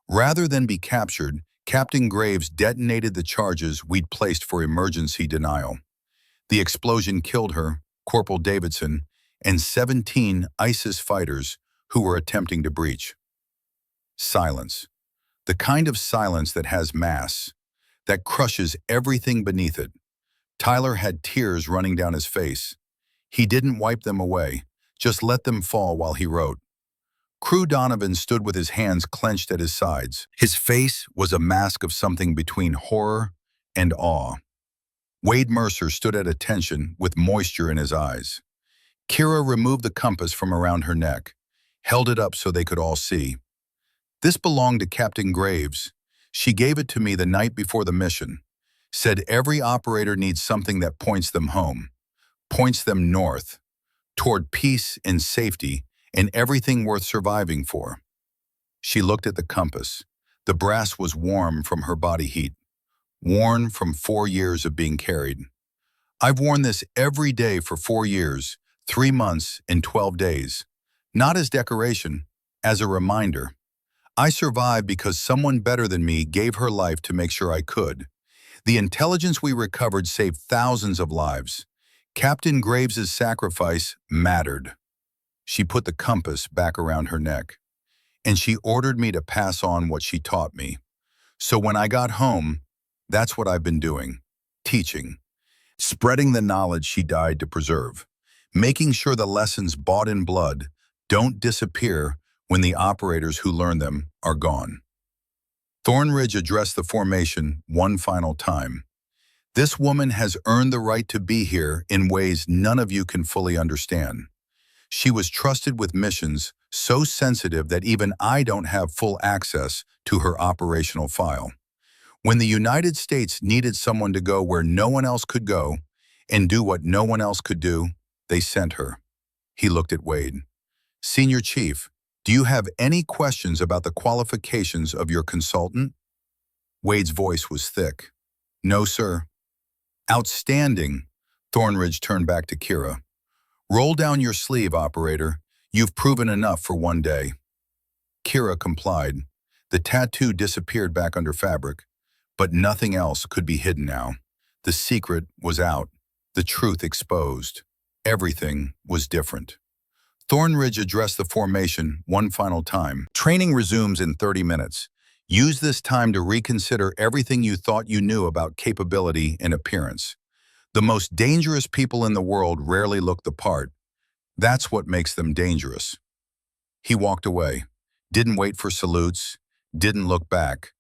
Rather than be captured, Captain Graves detonated the charges we'd placed for emergency denial. The explosion killed her, Corporal Davidson, and 17 ISIS fighters who were attempting to breach. Silence. The kind of silence that has mass, that crushes everything beneath it. Tyler had tears running down his face. He didn't wipe them away, just let them fall while he wrote. Crew Donovan stood with his hands clenched at his sides. His face was a mask of something between horror and awe. Wade Mercer stood at attention with moisture in his eyes. Kira removed the compass from around her neck, held it up so they could all see. This belonged to Captain Graves. She gave it to me the night before the mission. Said every operator needs something that points them home, points them north, toward peace and safety and everything worth surviving for. She looked at the compass. The brass was warm from her body heat, worn from 4 years of being carried. I've worn this every day for 4 years, 3 months and 12 days. Not as decoration, as a reminder. I survived because someone better than me gave her life to make sure I could. The intelligence we recovered saved thousands of lives. Captain Graves's sacrifice mattered. She put the compass back around her neck, and she ordered me to pass on what she taught me. So when I got home, that's what I've been doing, teaching, spreading the knowledge she died to preserve, making sure the lessons bought in blood don't disappear when the operators who learn them are gone. Thornridge addressed the formation one final time. This woman has earned the right to be here in ways none of you can fully understand. She was trusted with missions so sensitive that even I don't have full access to her operational file. When the United States needed someone to go where no one else could go and do what no one else could do, they sent her. He looked at Wade. Senior Chief, do you have any questions about the qualifications of your consultant? Wade's voice was thick. No, sir. Outstanding. Thornridge turned back to Kira. Roll down your sleeve, operator. You've proven enough for one day. Kira complied. The tattoo disappeared back under fabric, but nothing else could be hidden now. The secret was out, the truth exposed. Everything was different. Thornridge addressed the formation one final time. Training resumes in 30 minutes. Use this time to reconsider everything you thought you knew about capability and appearance. The most dangerous people in the world rarely look the part. That's what makes them dangerous. He walked away, didn't wait for salutes, didn't look back,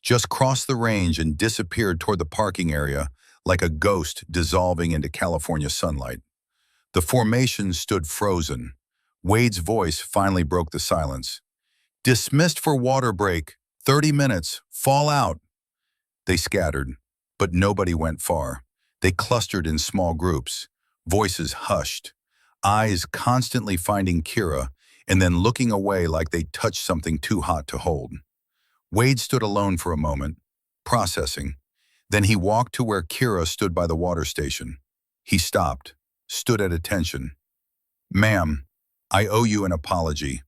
just crossed the range and disappeared toward the parking area like a ghost dissolving into California sunlight. The formation stood frozen. Wade's voice finally broke the silence. "Dismissed for water break. 30 minutes. Fall out." They scattered, but nobody went far. They clustered in small groups, voices hushed, eyes constantly finding Kira and then looking away like they touched something too hot to hold. Wade stood alone for a moment, processing. Then he walked to where Kira stood by the water station. He stopped, stood at attention. "Ma'am, I owe you an apology.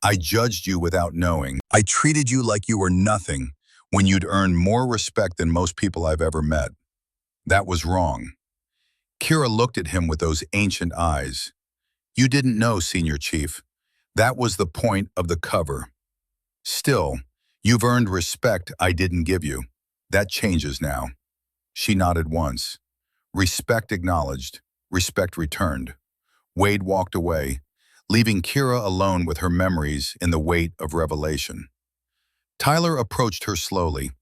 I judged you without knowing. I treated you like you were nothing when you'd earned more respect than most people I've ever met. That was wrong." Kira looked at him with those ancient eyes. "You didn't know, Senior Chief. That was the point of the cover. Still, you've earned respect I didn't give you. That changes now." She nodded once. Respect acknowledged, respect returned. Wade walked away, leaving Kira alone with her memories in the weight of revelation. Tyler approached her slowly.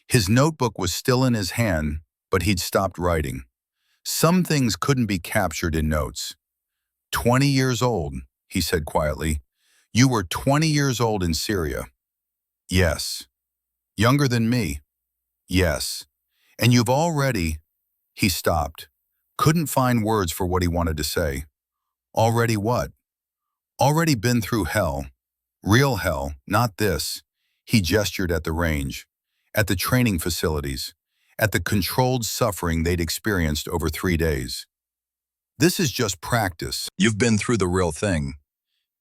His notebook was still in his hand, but he'd stopped writing. Some things couldn't be captured in notes. 20 years old, he said quietly. "You were 20 years old in Syria." "Yes." "Younger than me." "Yes." "And you've already—" He stopped. Couldn't find words for what he wanted to say. "Already what?" "Already been through hell. Real hell, not this." He gestured at the range, at the training facilities, at the controlled suffering they'd experienced over 3 days. "This is just practice. You've been through the real thing."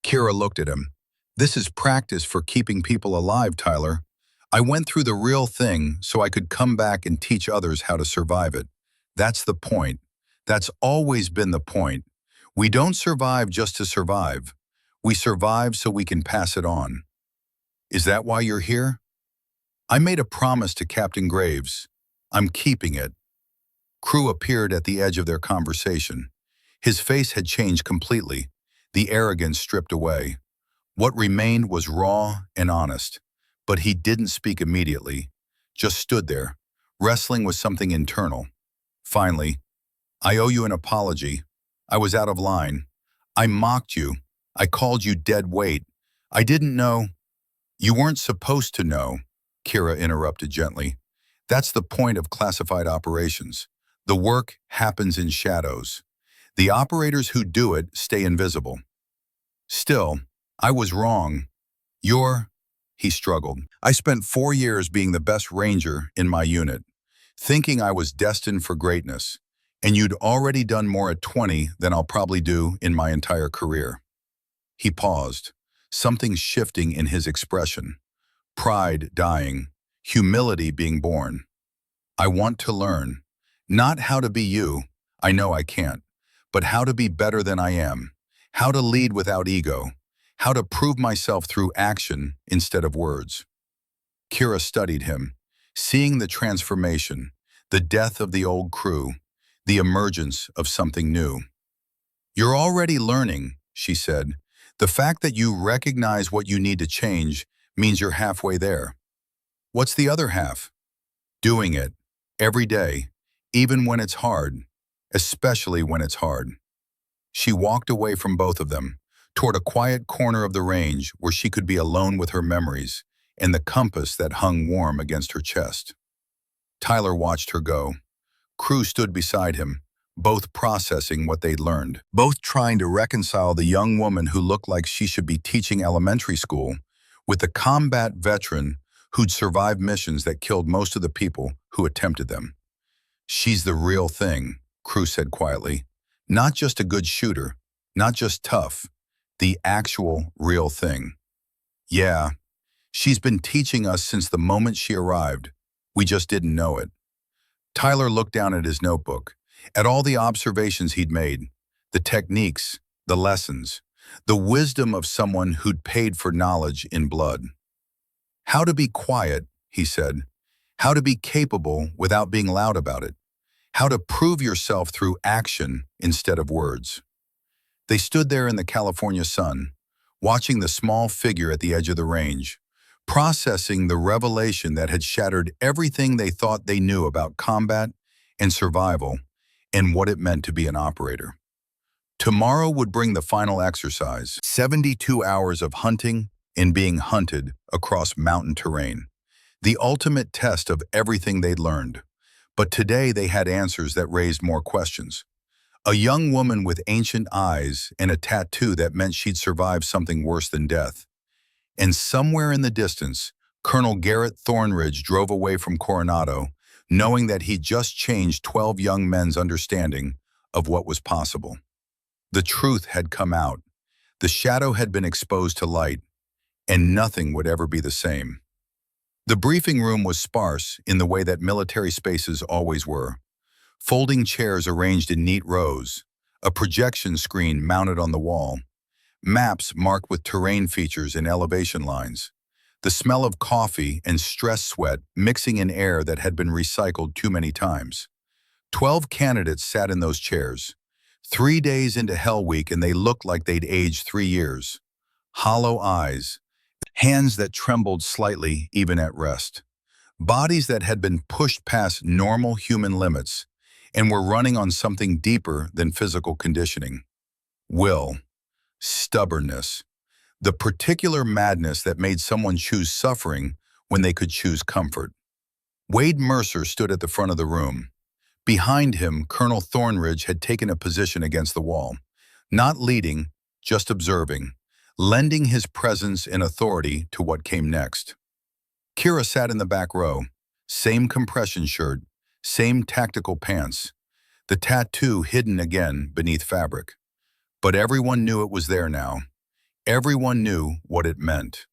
Kira looked at him. "This is practice for keeping people alive, Tyler. I went through the real thing so I could come back and teach others how to survive it. That's the point. That's always been the point. We don't survive just to survive. We survive so we can pass it on." "Is that why you're here?" "I made a promise to Captain Graves. I'm keeping it." Crew appeared at the edge of their conversation. His face had changed completely, the arrogance stripped away. What remained was raw and honest, but he didn't speak immediately, just stood there, wrestling with something internal. Finally, "I owe you an apology. I was out of line. I mocked you. I called you dead weight. I didn't know—" "You weren't supposed to know," Kira interrupted gently. "That's the point of classified operations. The work happens in shadows. The operators who do it stay invisible." "Still, I was wrong. You're—" He struggled. "I spent 4 years being the best ranger in my unit, thinking I was destined for greatness, and you'd already done more at 20 than I'll probably do in my entire career." He paused, something shifting in his expression. Pride dying, humility being born. "I want to learn. Not how to be you, I know I can't, but how to be better than I am, how to lead without ego, how to prove myself through action instead of words." Kira studied him, seeing the transformation, the death of the old crew, the emergence of something new. "You're already learning," she said. "The fact that you recognize what you need to change means you're halfway there." "What's the other half?" "Doing it, every day, even when it's hard, especially when it's hard." She walked away from both of them, toward a quiet corner of the range where she could be alone with her memories and the compass that hung warm against her chest. Tyler watched her go. Crew stood beside him, both processing what they'd learned, both trying to reconcile the young woman who looked like she should be teaching elementary school with the combat veteran who'd survived missions that killed most of the people who attempted them. "She's the real thing," Crew said quietly. "Not just a good shooter, not just tough, the actual real thing." "Yeah, she's been teaching us since the moment she arrived. We just didn't know it." Tyler looked down at his notebook, at all the observations he'd made, the techniques, the lessons, the wisdom of someone who'd paid for knowledge in blood. "How to be quiet," he said. "How to be capable without being loud about it. How to prove yourself through action instead of words." They stood there in the California sun, watching the small figure at the edge of the range, processing the revelation that had shattered everything they thought they knew about combat and survival and what it meant to be an operator. Tomorrow would bring the final exercise, 72 hours of hunting and being hunted across mountain terrain, the ultimate test of everything they'd learned. But today they had answers that raised more questions. A young woman with ancient eyes and a tattoo that meant she'd survived something worse than death. And somewhere in the distance, Colonel Garrett Thornridge drove away from Coronado, knowing that he'd just changed 12 young men's understanding of what was possible. The truth had come out. The shadow had been exposed to light, and nothing would ever be the same. The briefing room was sparse in the way that military spaces always were. Folding chairs arranged in neat rows, a projection screen mounted on the wall, maps marked with terrain features and elevation lines, the smell of coffee and stress sweat mixing in air that had been recycled too many times. 12 candidates sat in those chairs. 3 days into Hell Week, and they looked like they'd aged 3 years. Hollow eyes, hands that trembled slightly even at rest. Bodies that had been pushed past normal human limits and were running on something deeper than physical conditioning. Will, stubbornness, the particular madness that made someone choose suffering when they could choose comfort. Wade Mercer stood at the front of the room. Behind him, Colonel Thornridge had taken a position against the wall, not leading, just observing, lending his presence and authority to what came next. Kira sat in the back row, same compression shirt, same tactical pants, the tattoo hidden again beneath fabric. But everyone knew it was there now. Everyone knew what it meant.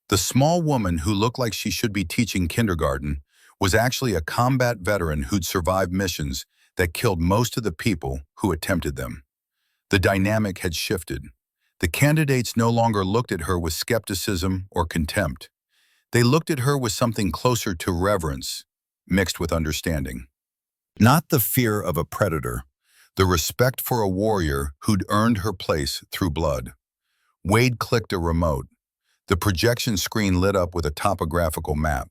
The small woman who looked like she should be teaching kindergarten was actually a combat veteran who'd survived missions that killed most of the people who attempted them. The dynamic had shifted. The candidates no longer looked at her with skepticism or contempt. They looked at her with something closer to reverence, mixed with understanding. Not the fear of a predator, the respect for a warrior who'd earned her place through blood. Wade clicked a remote. The projection screen lit up with a topographical map.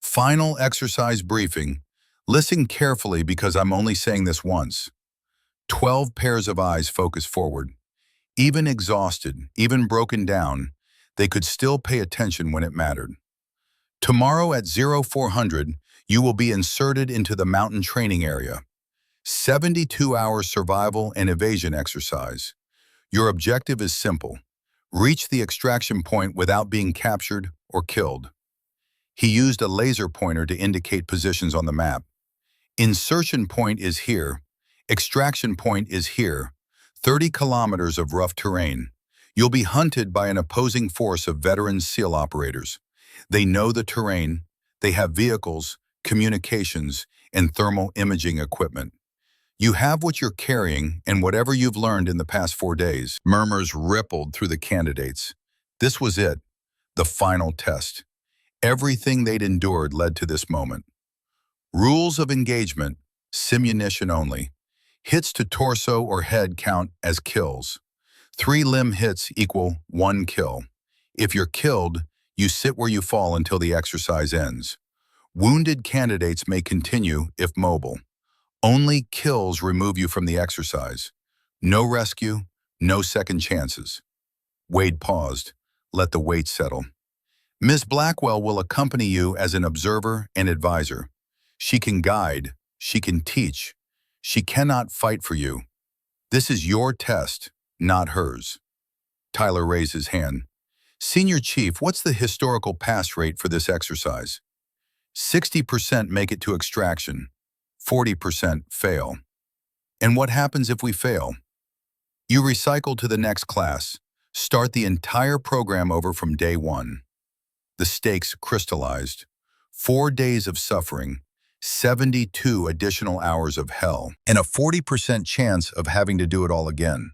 Final exercise briefing. Listen carefully because I'm only saying this once. 12 pairs of eyes focused forward. Even exhausted, even broken down, they could still pay attention when it mattered. Tomorrow at 0400, you will be inserted into the mountain training area. 72-hour survival and evasion exercise. Your objective is simple. Reach the extraction point without being captured or killed. He used a laser pointer to indicate positions on the map. Insertion point is here. Extraction point is here. 30 kilometers of rough terrain. You'll be hunted by an opposing force of veteran SEAL operators. They know the terrain. They have vehicles, communications, and thermal imaging equipment. You have what you're carrying and whatever you've learned in the past 4 days. Murmurs rippled through the candidates. This was it, the final test. Everything they'd endured led to this moment. Rules of engagement, simunition only. Hits to torso or head count as kills. 3 limb hits equal 1 kill. If you're killed, you sit where you fall until the exercise ends. Wounded candidates may continue if mobile. Only kills remove you from the exercise. No rescue, no second chances. Wade paused. Let the weight settle. Ms. Blackwell will accompany you as an observer and advisor. She can guide. She can teach. She cannot fight for you. This is your test, not hers. Tyler raised his hand. Senior Chief, what's the historical pass rate for this exercise? 60% make it to extraction. 40% fail. And what happens if we fail? You recycle to the next class. Start the entire program over from day 1. The stakes crystallized. 4 days of suffering, 72 additional hours of hell, and a 40% chance of having to do it all again.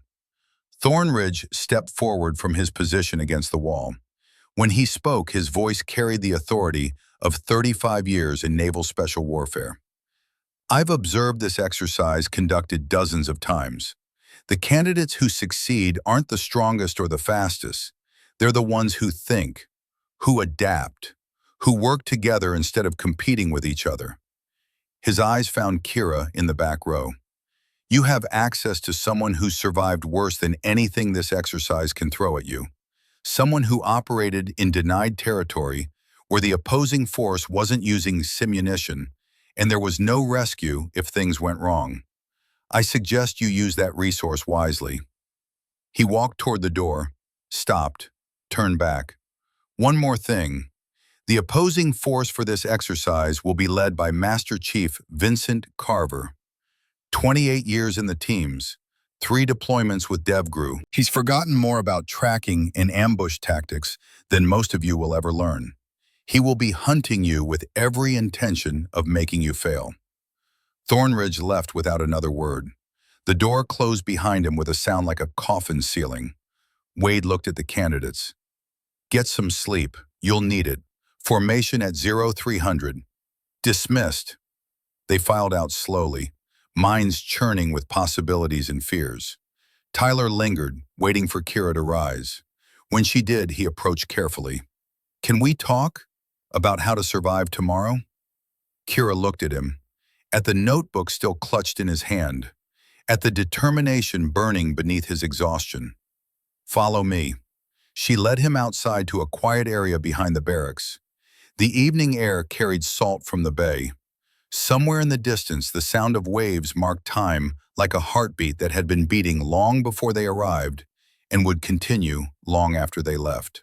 Thornridge stepped forward from his position against the wall. When he spoke, his voice carried the authority of 35 years in naval special warfare. I've observed this exercise conducted dozens of times. The candidates who succeed aren't the strongest or the fastest. They're the ones who think, who adapt, who work together instead of competing with each other. His eyes found Kira in the back row. You have access to someone who survived worse than anything this exercise can throw at you. Someone who operated in denied territory where the opposing force wasn't using simunition and there was no rescue if things went wrong. I suggest you use that resource wisely. He walked toward the door, stopped, turned back. One more thing. The opposing force for this exercise will be led by Master Chief Vincent Carver. 28 years in the teams, 3 deployments with DevGru. He's forgotten more about tracking and ambush tactics than most of you will ever learn. He will be hunting you with every intention of making you fail. Thornridge left without another word. The door closed behind him with a sound like a coffin ceiling. Wade looked at the candidates. Get some sleep. You'll need it. Formation at 0300. Dismissed. They filed out slowly, minds churning with possibilities and fears. Tyler lingered, waiting for Kira to rise. When she did, he approached carefully. Can we talk about how to survive tomorrow? Kira looked at him, at the notebook still clutched in his hand, at the determination burning beneath his exhaustion. Follow me. She led him outside to a quiet area behind the barracks. The evening air carried salt from the bay. Somewhere in the distance, the sound of waves marked time like a heartbeat that had been beating long before they arrived and would continue long after they left.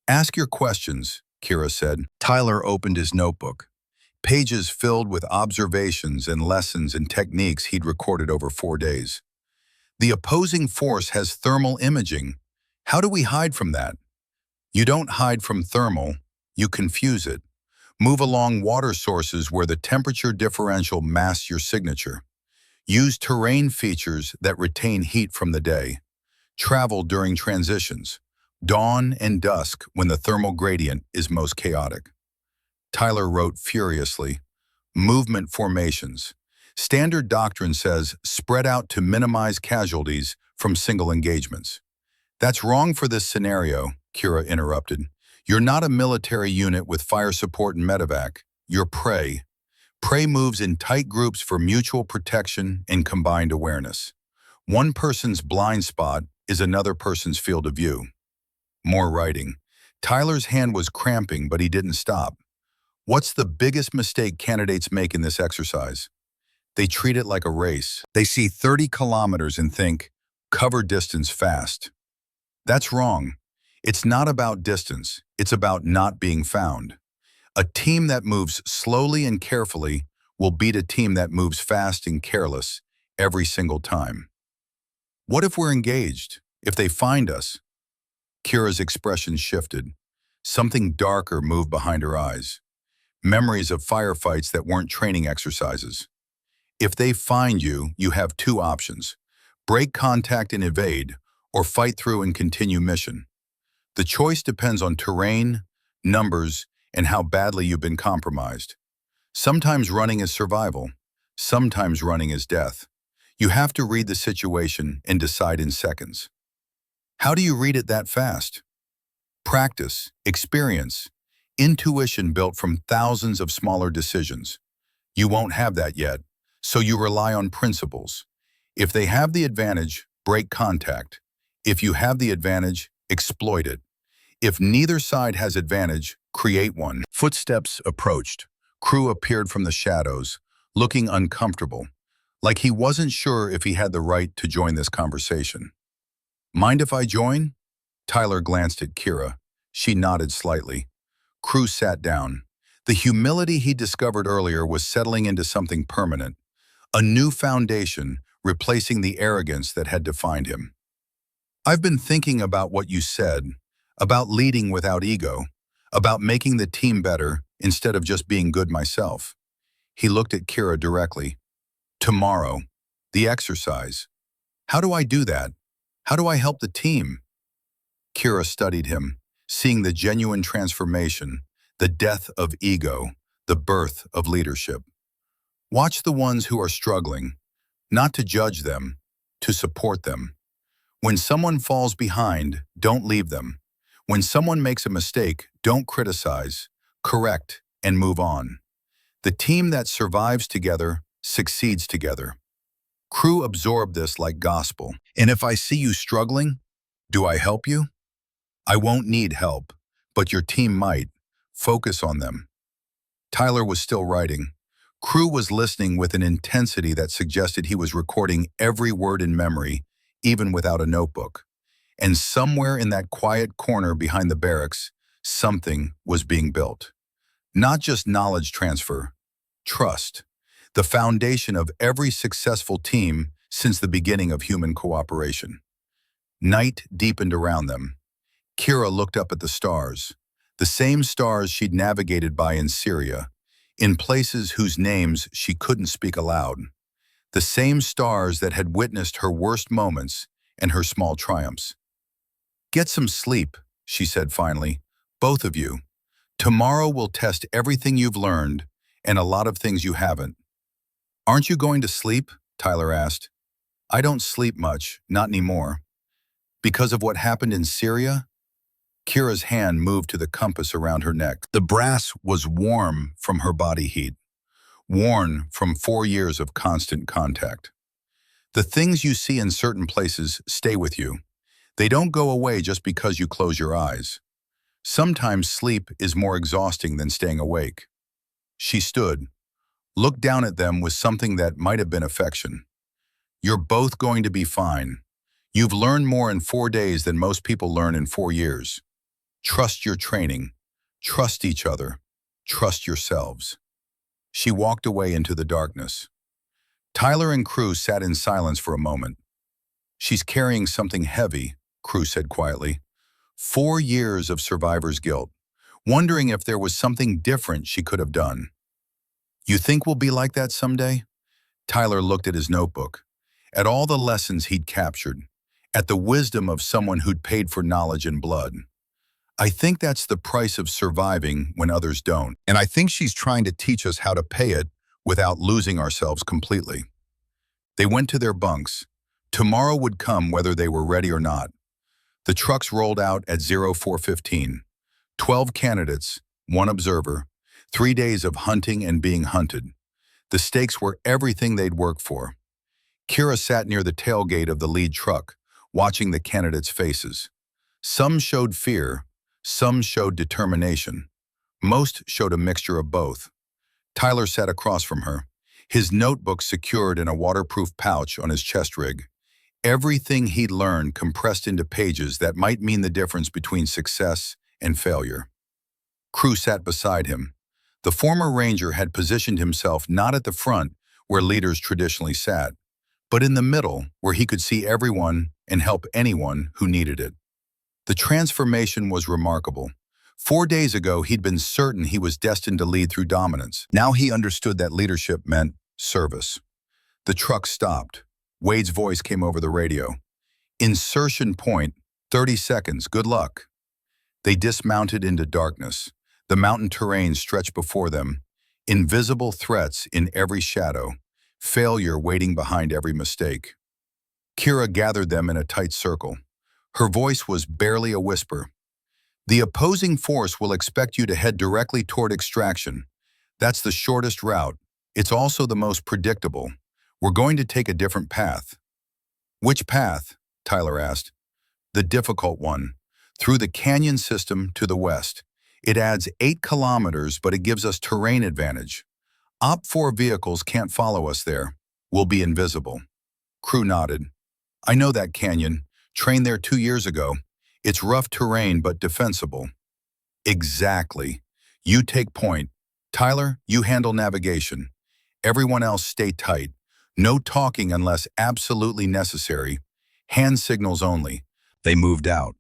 Ask your questions, Kira said. Tyler opened his notebook, pages filled with observations and lessons and techniques he'd recorded over 4 days. The opposing force has thermal imaging. How do we hide from that? You don't hide from thermal, you confuse it. Move along water sources where the temperature differential masks your signature. Use terrain features that retain heat from the day. Travel during transitions. Dawn and dusk when the thermal gradient is most chaotic. Tyler wrote furiously, movement formations. Standard doctrine says spread out to minimize casualties from single engagements. That's wrong for this scenario, Kira interrupted. You're not a military unit with fire support and medevac. You're prey. Prey moves in tight groups for mutual protection and combined awareness. One person's blind spot is another person's field of view. More writing. Tyler's hand was cramping, but he didn't stop. What's the biggest mistake candidates make in this exercise? They treat it like a race. They see 30 kilometers and think, cover distance fast. That's wrong. It's not about distance. It's about not being found. A team that moves slowly and carefully will beat a team that moves fast and careless every single time. What if we're engaged? If they find us? Kira's expression shifted. Something darker moved behind her eyes. Memories of firefights that weren't training exercises. If they find you, you have 2 options. Break contact and evade, or fight through and continue mission. The choice depends on terrain, numbers, and how badly you've been compromised. Sometimes running is survival. Sometimes running is death. You have to read the situation and decide in seconds. How do you read it that fast? Practice, experience, intuition built from thousands of smaller decisions. You won't have that yet, so you rely on principles. If they have the advantage, break contact. If you have the advantage, exploit it. If neither side has advantage, create one. Footsteps approached. Crew appeared from the shadows, looking uncomfortable, like he wasn't sure if he had the right to join this conversation. Mind if I join? Tyler glanced at Kira. She nodded slightly. Crew sat down. The humility he discovered earlier was settling into something permanent, a new foundation replacing the arrogance that had defined him. I've been thinking about what you said, about leading without ego, about making the team better instead of just being good myself. He looked at Kira directly. Tomorrow, the exercise. How do I do that? How do I help the team? Kira studied him, seeing the genuine transformation, the death of ego, the birth of leadership. Watch the ones who are struggling, not to judge them, to support them. When someone falls behind, don't leave them. When someone makes a mistake, don't criticize, correct, and move on. The team that survives together succeeds together. Crew absorb this like gospel. And if I see you struggling, do I help you? I won't need help, but your team might. Focus on them. Tyler was still writing. Crew was listening with an intensity that suggested he was recording every word in memory, even without a notebook. And somewhere in that quiet corner behind the barracks, something was being built. Not just knowledge transfer, trust. The foundation of every successful team since the beginning of human cooperation. Night deepened around them. Kira looked up at the stars, the same stars she'd navigated by in Syria, in places whose names she couldn't speak aloud, the same stars that had witnessed her worst moments and her small triumphs. Get some sleep, she said finally, both of you. Tomorrow will test everything you've learned and a lot of things you haven't. Aren't you going to sleep? Tyler asked. I don't sleep much, not anymore. Because of what happened in Syria? Kira's hand moved to the compass around her neck. The brass was warm from her body heat, worn from 4 years of constant contact. The things you see in certain places stay with you. They don't go away just because you close your eyes. Sometimes sleep is more exhausting than staying awake. She stood, looked down at them with something that might have been affection. You're both going to be fine. You've learned more in 4 days than most people learn in 4 years. Trust your training. Trust each other. Trust yourselves. She walked away into the darkness. Tyler and Crew sat in silence for a moment. She's carrying something heavy, Crew said quietly. 4 years of survivor's guilt, wondering if there was something different she could have done. You think we'll be like that someday? Tyler looked at his notebook, at all the lessons he'd captured, at the wisdom of someone who'd paid for knowledge and blood. I think that's the price of surviving when others don't. And I think she's trying to teach us how to pay it without losing ourselves completely. They went to their bunks. Tomorrow would come whether they were ready or not. The trucks rolled out at 04:15. 12 candidates, 1 observer, 3 days of hunting and being hunted. The stakes were everything they'd worked for. Kira sat near the tailgate of the lead truck, watching the candidates' faces. Some showed fear, some showed determination. Most showed a mixture of both. Tyler sat across from her, his notebook secured in a waterproof pouch on his chest rig. Everything he'd learned compressed into pages that might mean the difference between success and failure. Crew sat beside him. The former ranger had positioned himself not at the front, where leaders traditionally sat, but in the middle, where he could see everyone and help anyone who needed it. The transformation was remarkable. 4 days ago, he'd been certain he was destined to lead through dominance. Now he understood that leadership meant service. The truck stopped. Wade's voice came over the radio. Insertion point, 30 seconds, good luck. They dismounted into darkness. The mountain terrain stretched before them, invisible threats in every shadow, failure waiting behind every mistake. Kira gathered them in a tight circle. Her voice was barely a whisper. The opposing force will expect you to head directly toward extraction. That's the shortest route. It's also the most predictable. We're going to take a different path. Which path? Tyler asked. The difficult one, through the canyon system to the west. It adds 8 kilometers, but it gives us terrain advantage. OP4 vehicles can't follow us there. We'll be invisible. Crew nodded. I know that canyon. Trained there 2 years ago. It's rough terrain, but defensible. Exactly. You take point. Tyler, you handle navigation. Everyone else stay tight. No talking unless absolutely necessary. Hand signals only. They moved out.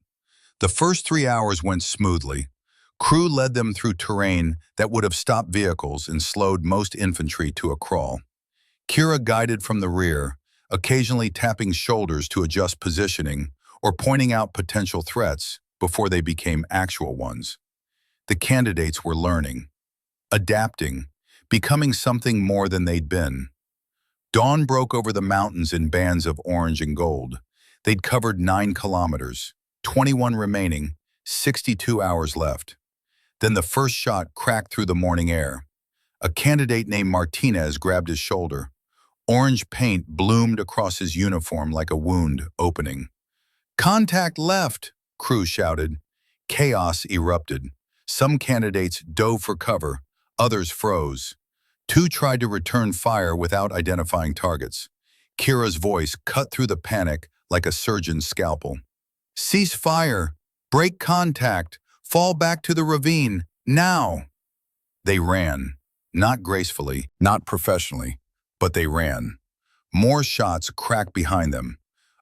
The first 3 hours went smoothly. Crew led them through terrain that would have stopped vehicles and slowed most infantry to a crawl. Kira guided from the rear, occasionally tapping shoulders to adjust positioning or pointing out potential threats before they became actual ones. The candidates were learning, adapting, becoming something more than they'd been. Dawn broke over the mountains in bands of orange and gold. They'd covered 9 kilometers, 21 remaining, 62 hours left. Then the first shot cracked through the morning air. A candidate named Martinez grabbed his shoulder. Orange paint bloomed across his uniform like a wound opening. "Contact left!" crew shouted. Chaos erupted. Some candidates dove for cover, others froze. Two tried to return fire without identifying targets. Kira's voice cut through the panic like a surgeon's scalpel. "Cease fire! Break contact! Fall back to the ravine! Now!" They ran. Not gracefully, not professionally, but they ran. More shots cracked behind them.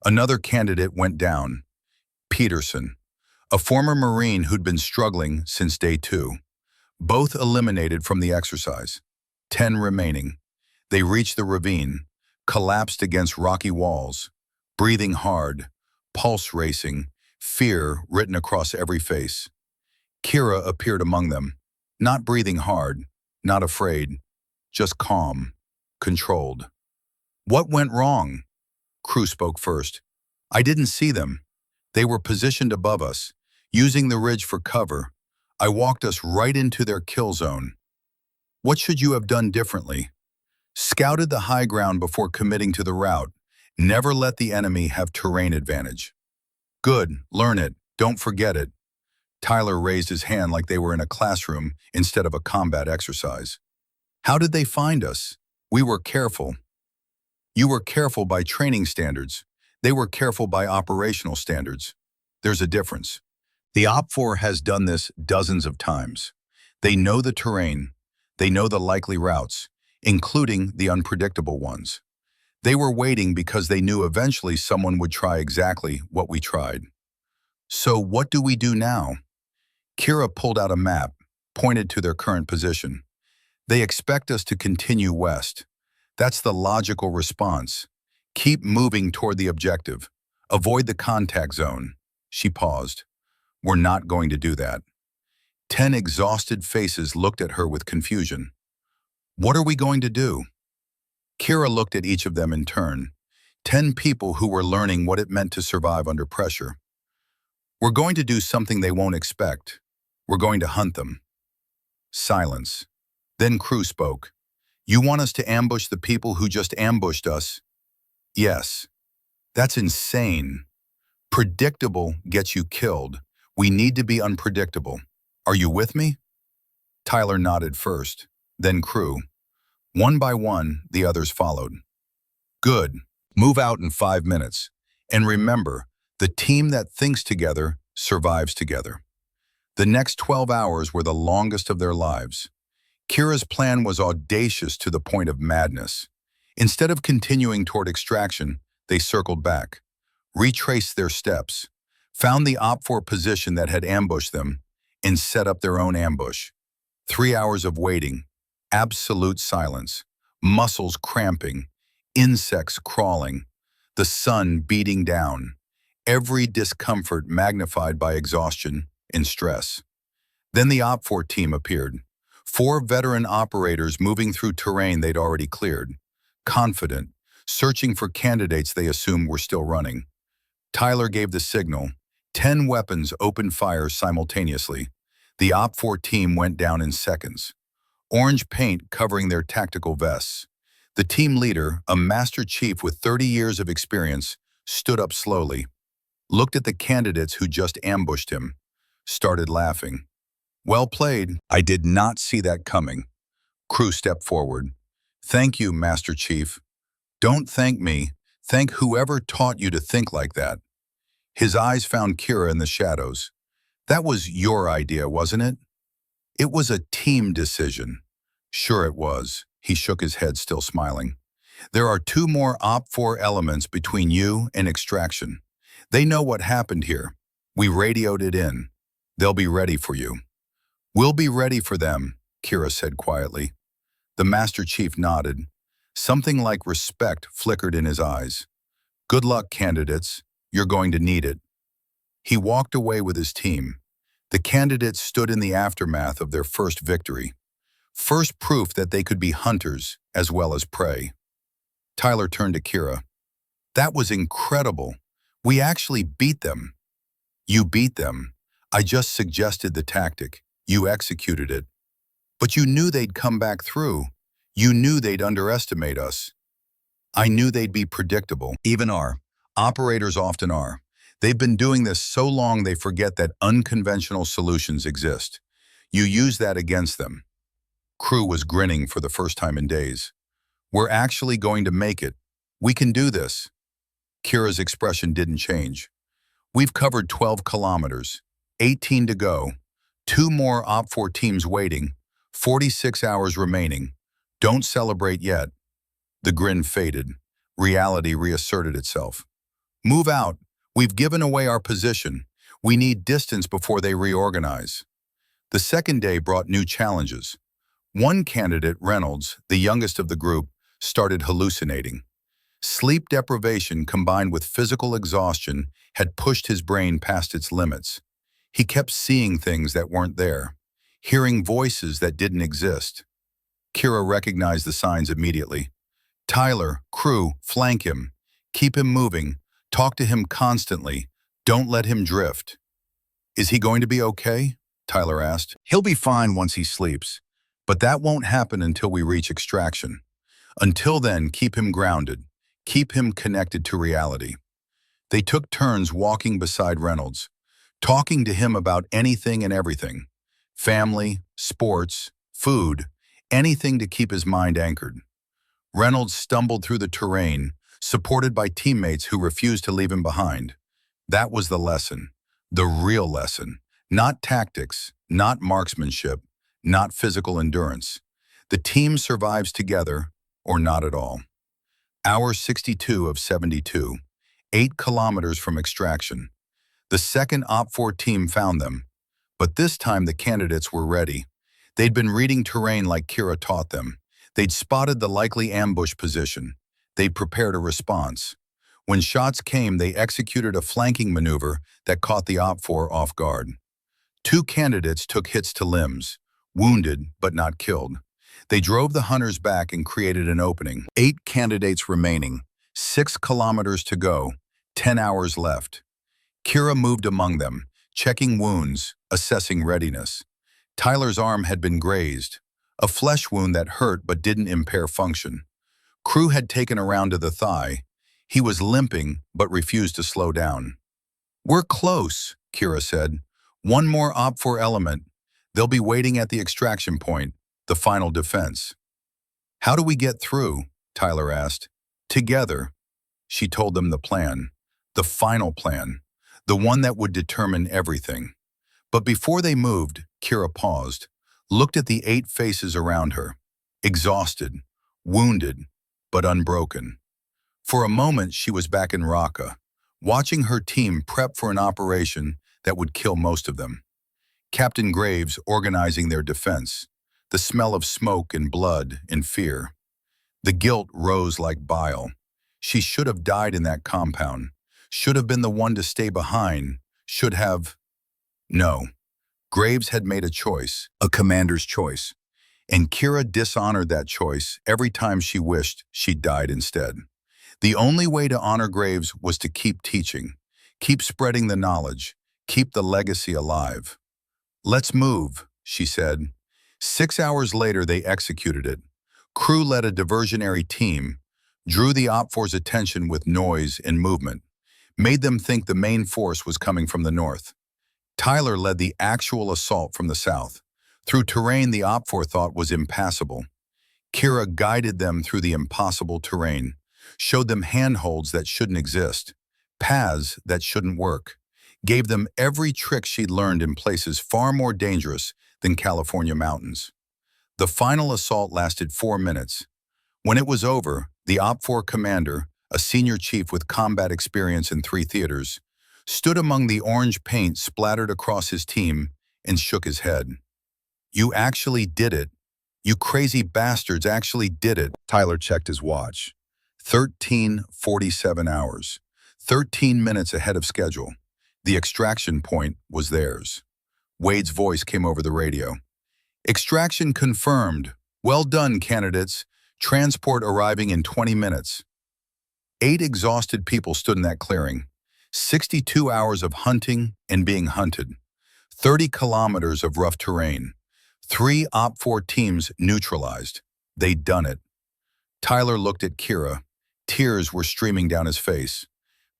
Another candidate went down. Peterson, a former Marine who'd been struggling since day 2. Both eliminated from the exercise. 10 remaining. They reached the ravine, collapsed against rocky walls, breathing hard, pulse racing, fear written across every face. Kira appeared among them, not breathing hard, not afraid, just calm, controlled. "What went wrong?" Crew spoke first. "I didn't see them. They were positioned above us, using the ridge for cover. I walked us right into their kill zone." "What should you have done differently?" "Scouted the high ground before committing to the route. Never let the enemy have terrain advantage." "Good, learn it, don't forget it." Tyler raised his hand like they were in a classroom instead of a combat exercise. "How did they find us?" "We were careful." "You were careful by training standards. They were careful by operational standards. There's a difference. The OPFOR has done this dozens of times. They know the terrain. They know the likely routes, including the unpredictable ones. They were waiting because they knew eventually someone would try exactly what we tried." "So what do we do now?" Kira pulled out a map, pointed to their current position. "They expect us to continue west. That's the logical response. Keep moving toward the objective. Avoid the contact zone." She paused. "We're not going to do that." 10 exhausted faces looked at her with confusion. "What are we going to do?" Kira looked at each of them in turn. 10 people who were learning what it meant to survive under pressure. "We're going to do something they won't expect. We're going to hunt them." Silence. Then Crew spoke. "You want us to ambush the people who just ambushed us?" "Yes." "That's insane. Predictable gets you killed. We need to be unpredictable. Are you with me?" Tyler nodded first, then Crew. One by one, the others followed. "Good. Move out in 5 minutes. And remember, the team that thinks together survives together." The next 12 hours were the longest of their lives. Kira's plan was audacious to the point of madness. Instead of continuing toward extraction, they circled back, retraced their steps, found the OPFOR position that had ambushed them, and set up their own ambush. 3 hours of waiting, absolute silence, muscles cramping, insects crawling, the sun beating down, every discomfort magnified by exhaustion and stress. Then the OPFOR team appeared. 4 veteran operators moving through terrain they'd already cleared, confident, searching for candidates they assumed were still running. Tyler gave the signal. 10 weapons opened fire simultaneously. The OPFOR team went down in seconds. Orange paint covering their tactical vests. The team leader, a master chief with 30 years of experience, stood up slowly, looked at the candidates who just ambushed him, started laughing. "Well played. I did not see that coming." Crew stepped forward. "Thank you, Master Chief." "Don't thank me. Thank whoever taught you to think like that." His eyes found Kira in the shadows. "That was your idea, wasn't it?" "It was a team decision." "Sure it was." He shook his head, still smiling. "There are 2 more OPFOR elements between you and extraction. They know what happened here. We radioed it in. They'll be ready for you." "We'll be ready for them," Kira said quietly. The Master Chief nodded. Something like respect flickered in his eyes. "Good luck, candidates. You're going to need it." He walked away with his team. The candidates stood in the aftermath of their first victory. First proof that they could be hunters as well as prey. Tyler turned to Kira. "That was incredible. We actually beat them." "You beat them. I just suggested the tactic. You executed it. But you knew they'd come back through. You knew they'd underestimate us. I knew they'd be predictable. Even are. Operators often are. They've been doing this so long they forget that unconventional solutions exist. You use that against them. Crew was grinning for the first time in days. We're actually going to make it. We can do this. Kira's expression didn't change. We've covered 12 kilometers, 18 to go, 2 more Op 4 teams waiting, 46 hours remaining. Don't celebrate yet. The grin faded. Reality reasserted itself. Move out. We've given away our position. We need distance before they reorganize. The second day brought new challenges. One candidate, Reynolds, the youngest of the group, started hallucinating. Sleep deprivation combined with physical exhaustion had pushed his brain past its limits. He kept seeing things that weren't there, hearing voices that didn't exist. Kira recognized the signs immediately. Tyler, crew, flank him. Keep him moving. Talk to him constantly. Don't let him drift. Is he going to be okay? Tyler asked. He'll be fine once he sleeps, but that won't happen until we reach extraction. Until then, keep him grounded. Keep him connected to reality. They took turns walking beside Reynolds, talking to him about anything and everything. Family, sports, food, anything to keep his mind anchored. Reynolds stumbled through the terrain, supported by teammates who refused to leave him behind. That was the lesson, the real lesson. Not tactics, not marksmanship, not physical endurance. The team survives together, or not at all. Hour 62 of 72, 8 kilometers from extraction. The second Op 4 team found them, but this time the candidates were ready. They'd been reading terrain like Kira taught them. They'd spotted the likely ambush position. They'd prepared a response. When shots came, they executed a flanking maneuver that caught the Op 4 off guard. 2 candidates took hits to limbs, wounded but not killed. They drove the hunters back and created an opening. 8 candidates remaining, 6 kilometers to go, 10 hours left. Kira moved among them, checking wounds, assessing readiness. Tyler's arm had been grazed, a flesh wound that hurt but didn't impair function. Crew had taken around to the thigh. He was limping but refused to slow down. We're close, Kira said. One more Op 4 element. They'll be waiting at the extraction point, the final defense. How do we get through? Tyler asked. Together. She told them the plan, the final plan, the one that would determine everything. But before they moved, Kira paused, looked at the 8 faces around her, exhausted, wounded, but unbroken. For a moment, she was back in Raqqa, watching her team prep for an operation that would kill most of them. Captain Graves organizing their defense, the smell of smoke and blood and fear. The guilt rose like bile. She should have died in that compound, should have been the one to stay behind, should have... No. Graves had made a choice, a commander's choice, and Kira dishonored that choice every time she wished she'd died instead. The only way to honor Graves was to keep teaching, keep spreading the knowledge, keep the legacy alive. Let's move, she said. 6 hours later, they executed it. Crew led a diversionary team, drew the Op 4's attention with noise and movement, made them think the main force was coming from the north. Tyler led the actual assault from the south, through terrain the Op 4 thought was impassable. Kira guided them through the impossible terrain, showed them handholds that shouldn't exist, paths that shouldn't work, gave them every trick she'd learned in places far more dangerous than California mountains. The final assault lasted 4 minutes. When it was over, the Op 4 commander, a senior chief with combat experience in 3 theaters, stood among the orange paint splattered across his team and shook his head. You actually did it. You crazy bastards actually did it. Tyler checked his watch. 13:47 hours. 13 minutes ahead of schedule. The extraction point was theirs. Wade's voice came over the radio. Extraction confirmed. Well done, candidates. Transport arriving in 20 minutes. 8 exhausted people stood in that clearing. 62 hours of hunting and being hunted. 30 kilometers of rough terrain. 3 OP4 teams neutralized. They'd done it. Tyler looked at Kira. Tears were streaming down his face,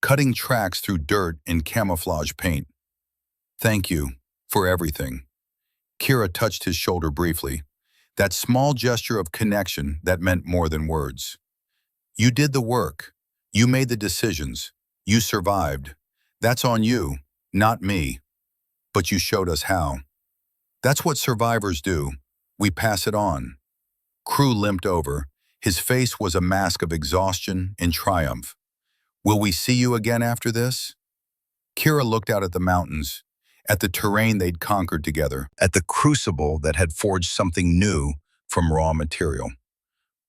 cutting tracks through dirt and camouflage paint. Thank you for everything. Kira touched his shoulder briefly. That small gesture of connection that meant more than words. You did the work. You made the decisions. You survived. That's on you, not me. But you showed us how. That's what survivors do. We pass it on. Crew limped over. His face was a mask of exhaustion and triumph. Will we see you again after this? Kira looked out at the mountains, at the terrain they'd conquered together, at the crucible that had forged something new from raw material.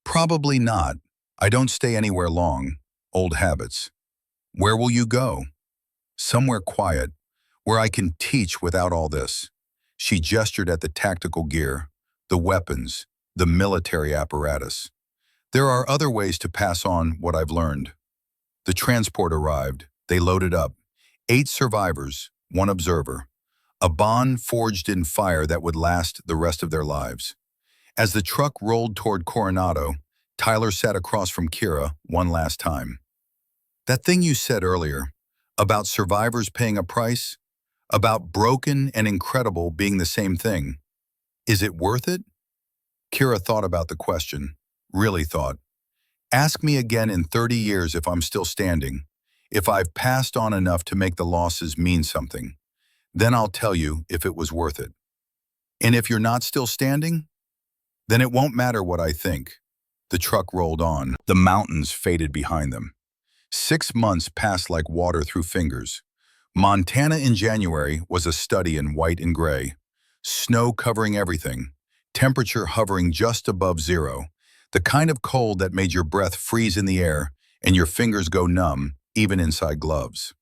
Probably not. I don't stay anywhere long. Old habits. Where will you go? Somewhere quiet, where I can teach without all this. She gestured at the tactical gear, the weapons, the military apparatus. There are other ways to pass on what I've learned. The transport arrived. They loaded up. 8 survivors, 1 observer. A bond forged in fire that would last the rest of their lives. As the truck rolled toward Coronado, Tyler sat across from Kira one last time. That thing you said earlier, about survivors paying a price, about broken and incredible being the same thing, is it worth it? Kira thought about the question, really thought. Ask me again in 30 years if I'm still standing, if I've passed on enough to make the losses mean something. Then I'll tell you if it was worth it. And if you're not still standing, then it won't matter what I think. The truck rolled on. The mountains faded behind them. 6 months passed like water through fingers. Montana in January was a study in white and gray. Snow covering everything. Temperature hovering just above zero. The kind of cold that made your breath freeze in the air and your fingers go numb, even inside gloves.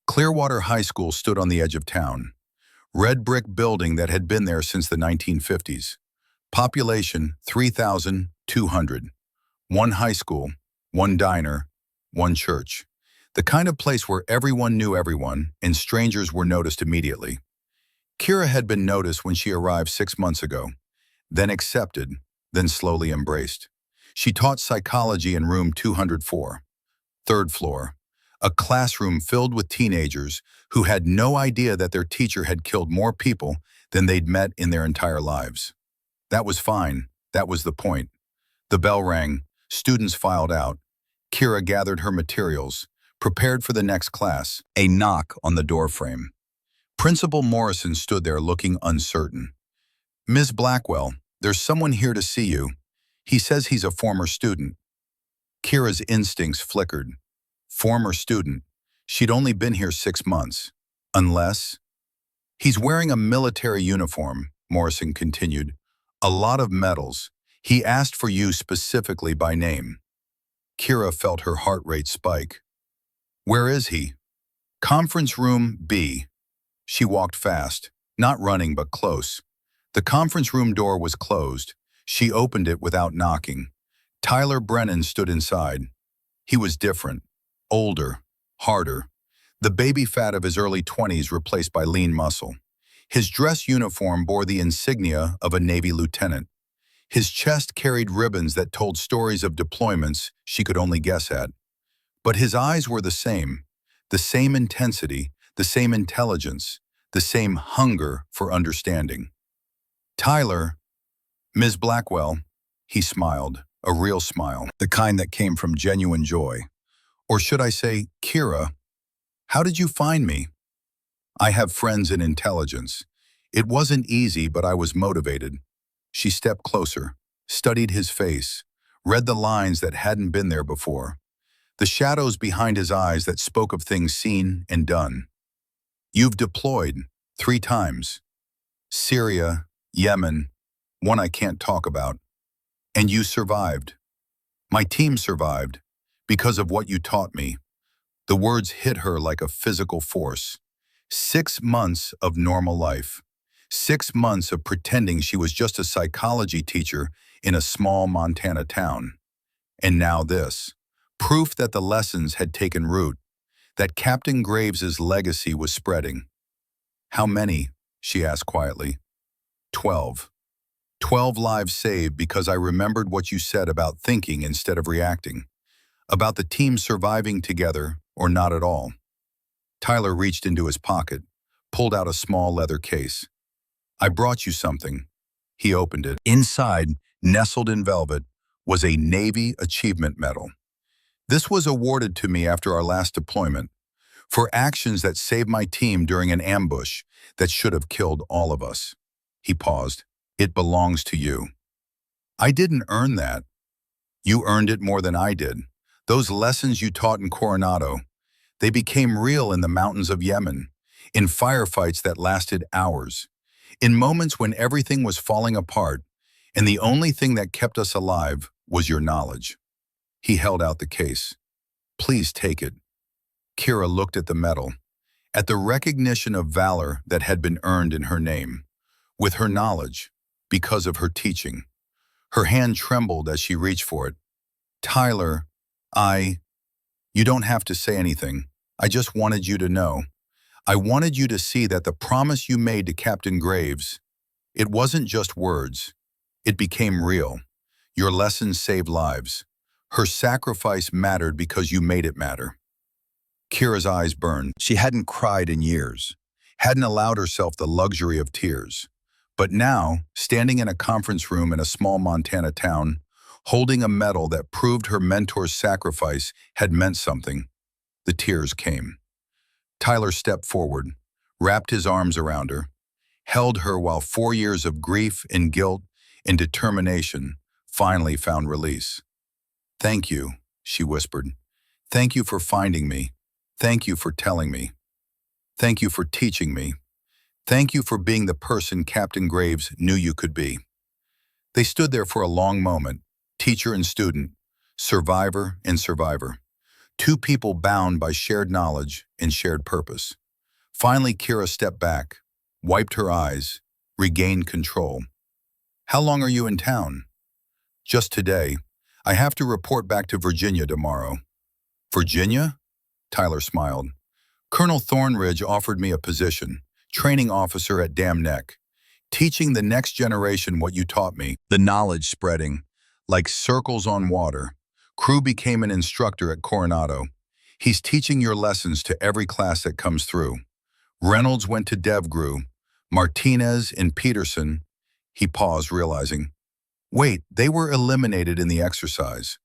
Clearwater High School stood on the edge of town. Red brick building that had been there since the 1950s. Population 3,200. 1 high school, 1 diner, 1 church. The kind of place where everyone knew everyone and strangers were noticed immediately. Kira had been noticed when she arrived 6 months ago, then accepted, then slowly embraced. She taught psychology in room 204, 3rd floor, a classroom filled with teenagers who had no idea that their teacher had killed more people than they'd met in their entire lives. That was fine. That was the point. The bell rang. Students filed out. Kira gathered her materials, prepared for the next class. A knock on the doorframe. Principal Morrison stood there looking uncertain. Ms. Blackwell, there's someone here to see you. He says he's a former student. Kira's instincts flickered. Former student. She'd only been here 6 months. Unless... He's wearing a military uniform, Morrison continued. A lot of medals. He asked for you specifically by name. Kira felt her heart rate spike. Where is he? Conference room B. She walked fast, not running but close. The conference room door was closed. She opened it without knocking. Tyler Brennan stood inside. He was different, older, harder. The baby fat of his early 20s replaced by lean muscle. His dress uniform bore the insignia of a Navy lieutenant. His chest carried ribbons that told stories of deployments she could only guess at. But his eyes were the same intensity, the same intelligence, the same hunger for understanding. Tyler, Ms. Blackwell, he smiled, a real smile, the kind that came from genuine joy. Or should I say, Kira, how did you find me? I have friends in intelligence. It wasn't easy, but I was motivated. She stepped closer, studied his face, read the lines that hadn't been there before, the shadows behind his eyes that spoke of things seen and done. You've deployed 3 times. Syria, Yemen, one I can't talk about. And you survived. My team survived because of what you taught me. The words hit her like a physical force. 6 months of normal life. 6 months of pretending she was just a psychology teacher in a small Montana town. And now this. Proof that the lessons had taken root, that Captain Graves's legacy was spreading. How many? she asked quietly. 12. 12 lives saved because I remembered what you said about thinking instead of reacting, about the team surviving together or not at all. Tyler reached into his pocket, pulled out a small leather case. I brought you something. He opened it. Inside, nestled in velvet, was a Navy Achievement Medal. This was awarded to me after our last deployment, for actions that saved my team during an ambush that should have killed all of us. He paused. It belongs to you. I didn't earn that. You earned it more than I did. Those lessons you taught in Coronado, they became real in the mountains of Yemen, in firefights that lasted hours, in moments when everything was falling apart, and the only thing that kept us alive was your knowledge. He held out the case. Please take it. Kira looked at the medal, at the recognition of valor that had been earned in her name, with her knowledge, because of her teaching. Her hand trembled as she reached for it. Tyler, you don't have to say anything. I just wanted you to know. I wanted you to see that the promise you made to Captain Graves, it wasn't just words. It became real. Your lessons saved lives. Her sacrifice mattered because you made it matter. Kira's eyes burned. She hadn't cried in years, hadn't allowed herself the luxury of tears. But now, standing in a conference room in a small Montana town, holding a medal that proved her mentor's sacrifice had meant something, the tears came. Tyler stepped forward, wrapped his arms around her, held her while 4 years of grief and guilt and determination finally found release. Thank you, she whispered. Thank you for finding me. Thank you for telling me. Thank you for teaching me. Thank you for being the person Captain Graves knew you could be. They stood there for a long moment, teacher and student, survivor and survivor. Two people bound by shared knowledge and shared purpose. Finally, Kira stepped back, wiped her eyes, regained control. How long are you in town? Just today. I have to report back to Virginia tomorrow. Virginia? Tyler smiled. Colonel Thornridge offered me a position, training officer at Dam Neck, teaching the next generation what you taught me, the knowledge spreading, like circles on water. Crew became an instructor at Coronado. He's teaching your lessons to every class that comes through. Reynolds went to DevGru, Martinez and Peterson. He paused, realizing, wait, they were eliminated in the exercise,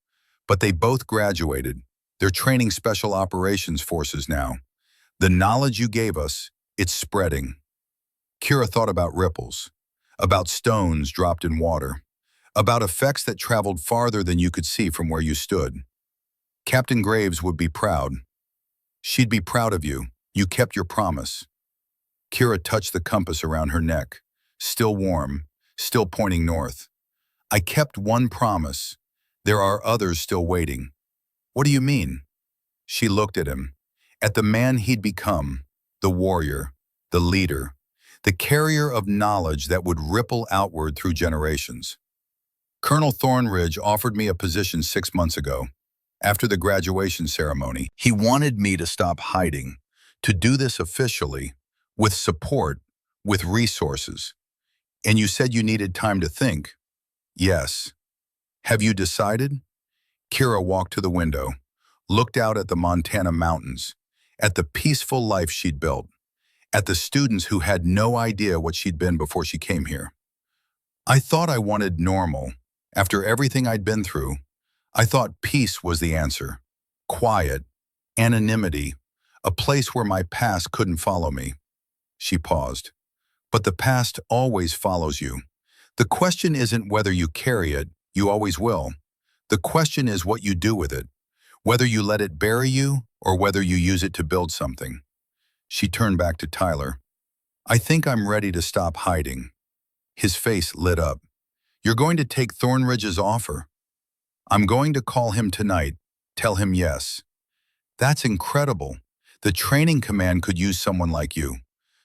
but they both graduated. They're training special operations forces now. The knowledge you gave us, it's spreading. Kira thought about ripples, about stones dropped in water, about effects that traveled farther than you could see from where you stood. Captain Graves would be proud. She'd be proud of you. You kept your promise. Kira touched the compass around her neck, still warm, still pointing north. I kept one promise. There are others still waiting. What do you mean? She looked at him, at the man he'd become, the warrior, the leader, the carrier of knowledge that would ripple outward through generations. Colonel Thornridge offered me a position 6 months ago, after the graduation ceremony. He wanted me to stop hiding, to do this officially, with support, with resources. And you said you needed time to think. Yes. Have you decided? Kira walked to the window, looked out at the Montana mountains, at the peaceful life she'd built, at the students who had no idea what she'd been before she came here. I thought I wanted normal. After everything I'd been through, I thought peace was the answer. Quiet, anonymity, a place where my past couldn't follow me. She paused. But the past always follows you. The question isn't whether you carry it, you always will. The question is what you do with it, whether you let it bury you or whether you use it to build something. She turned back to Tyler. I think I'm ready to stop hiding. His face lit up. You're going to take Thornridge's offer. I'm going to call him tonight, tell him yes. That's incredible. The training command could use someone like you,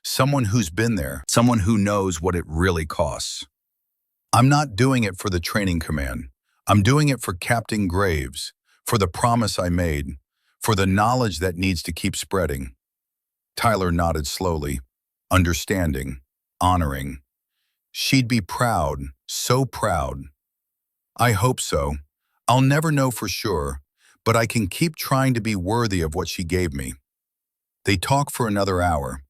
someone who's been there, someone who knows what it really costs. I'm not doing it for the training command. I'm doing it for Captain Graves, for the promise I made, for the knowledge that needs to keep spreading. Tyler nodded slowly, understanding. honoring. She'd be proud, so proud. I hope so. I'll never know for sure, but I can keep trying to be worthy of what she gave me. They talk for another hour,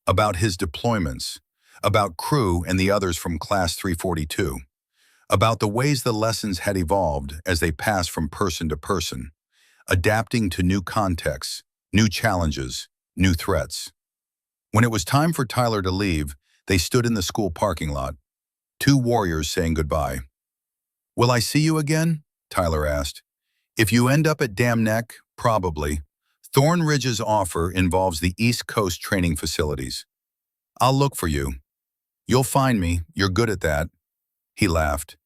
about his deployments, about crew and the others from Class 342, about the ways the lessons had evolved as they passed from person to person, adapting to new contexts, new challenges, new threats. When it was time for Tyler to leave, they stood in the school parking lot, two warriors saying goodbye. "Will I see you again?" Tyler asked. "If you end up at Dam Neck, probably. Thorn Ridge's offer involves the East Coast training facilities. I'll look for you. You'll find me, you're good at that." He laughed.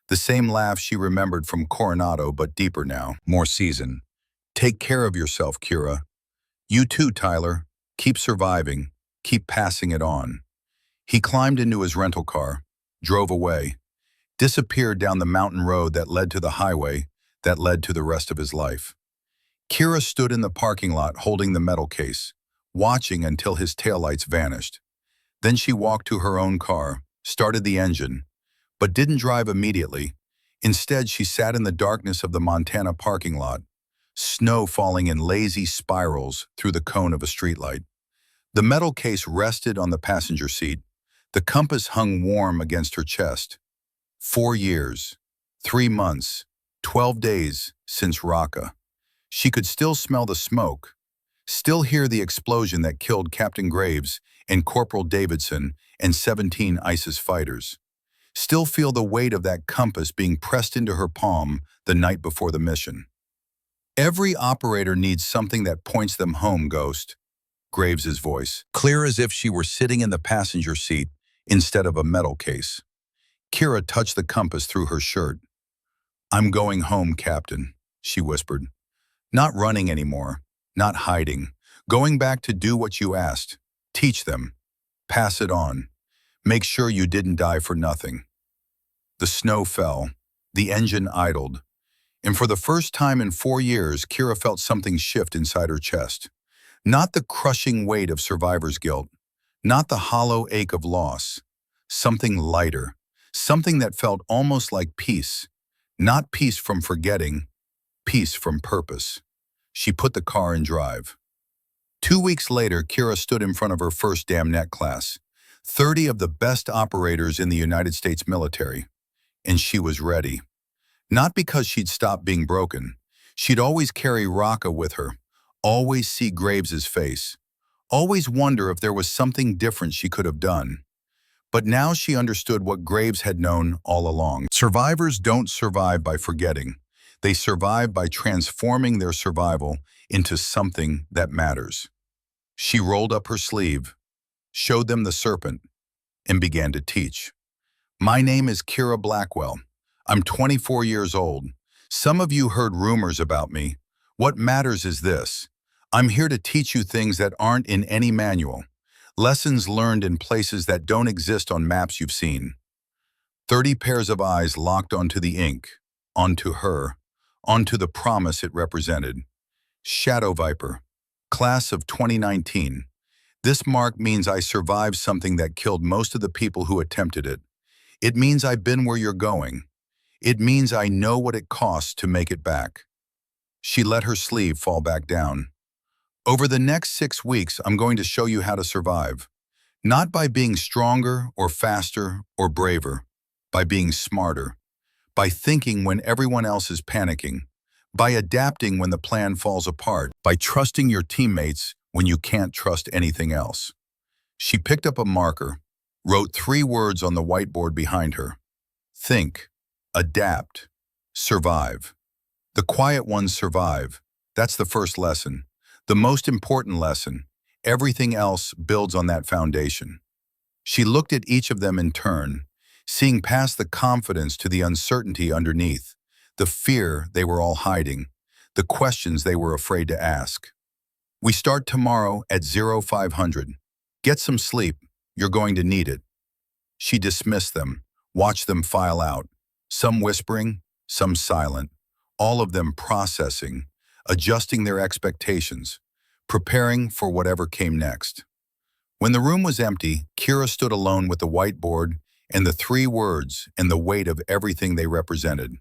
The same laugh she remembered from Coronado, but deeper now, more seasoned. "Take care of yourself, Kira. You too, Tyler. Keep surviving. Keep passing it on." He climbed into his rental car, drove away, disappeared down the mountain road that led to the highway that led to the rest of his life. Kira stood in the parking lot holding the metal case, watching until his taillights vanished. Then she walked to her own car, started the engine, but didn't drive immediately. Instead, she sat in the darkness of the Montana parking lot, snow falling in lazy spirals through the cone of a streetlight. The metal case rested on the passenger seat. The compass hung warm against her chest. 4 years, 3 months, 12 days since Raqqa. She could still smell the smoke, still hear the explosion that killed Captain Graves and Corporal Davidson and 17 ISIS fighters. Still feel the weight of that compass being pressed into her palm the night before the mission. "Every operator needs something that points them home, Ghost." Graves's voice, clear as if she were sitting in the passenger seat instead of a metal case. Kira touched the compass through her shirt. "I'm going home, Captain," she whispered. "Not running anymore, not hiding. Going back to do what you asked. Teach them. Pass it on. Make sure you didn't die for nothing." The snow fell. The engine idled. And for the first time in 4 years, Kira felt something shift inside her chest. Not the crushing weight of survivor's guilt. Not the hollow ache of loss. Something lighter. Something that felt almost like peace. Not peace from forgetting. Peace from purpose. She put the car in drive. 2 weeks later, Kira stood in front of her first Dam Neck class. 30 of the best operators in the United States military. And she was ready. Not because she'd stopped being broken. She'd always carry Raqqa with her. Always see Graves's face. Always wonder if there was something different she could have done. But now she understood what Graves had known all along. Survivors don't survive by forgetting. They survive by transforming their survival into something that matters. She rolled up her sleeve, showed them the serpent, and began to teach. "My name is Kira Blackwell. I'm 24 years old. Some of you heard rumors about me. What matters is this. I'm here to teach you things that aren't in any manual. Lessons learned in places that don't exist on maps you've seen." 30 pairs of eyes locked onto the ink, onto her, onto the promise it represented. Shadow Viper, class of 2019. This mark means I survived something that killed most of the people who attempted it. It means I've been where you're going. It means I know what it costs to make it back. She let her sleeve fall back down. "Over the next 6 weeks, I'm going to show you how to survive. Not by being stronger or faster or braver, by being smarter, by thinking when everyone else is panicking, by adapting when the plan falls apart, by trusting your teammates when you can't trust anything else." She picked up a marker, wrote 3 words on the whiteboard behind her. Think, adapt, survive. The quiet ones survive. That's the first lesson. The most important lesson. Everything else builds on that foundation. She looked at each of them in turn, seeing past the confidence to the uncertainty underneath, the fear they were all hiding, the questions they were afraid to ask. "We start tomorrow at 0500. Get some sleep. You're going to need it." She dismissed them, watched them file out, some whispering, some silent, all of them processing, adjusting their expectations, preparing for whatever came next. When the room was empty, Kira stood alone with the whiteboard and the three words and the weight of everything they represented.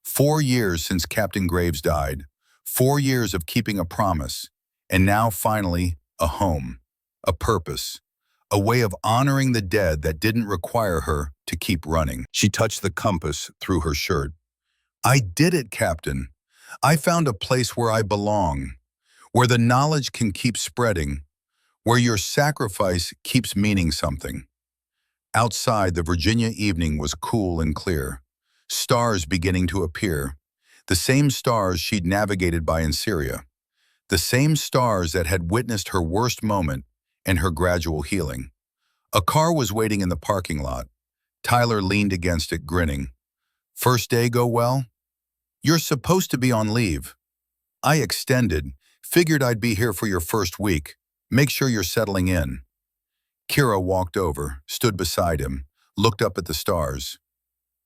4 years since Captain Graves died, 4 years of keeping a promise, and now finally, a home, a purpose, a way of honoring the dead that didn't require her to keep running. She touched the compass through her shirt. I did it, Captain. I found a place where I belong, where the knowledge can keep spreading, where your sacrifice keeps meaning something. Outside, the Virginia evening was cool and clear, stars beginning to appear, the same stars she'd navigated by in Syria, the same stars that had witnessed her worst moment and her gradual healing. A car was waiting in the parking lot. Tyler leaned against it, grinning. First day go well? You're supposed to be on leave. I extended, figured I'd be here for your first week. Make sure you're settling in. Kira walked over, stood beside him, looked up at the stars.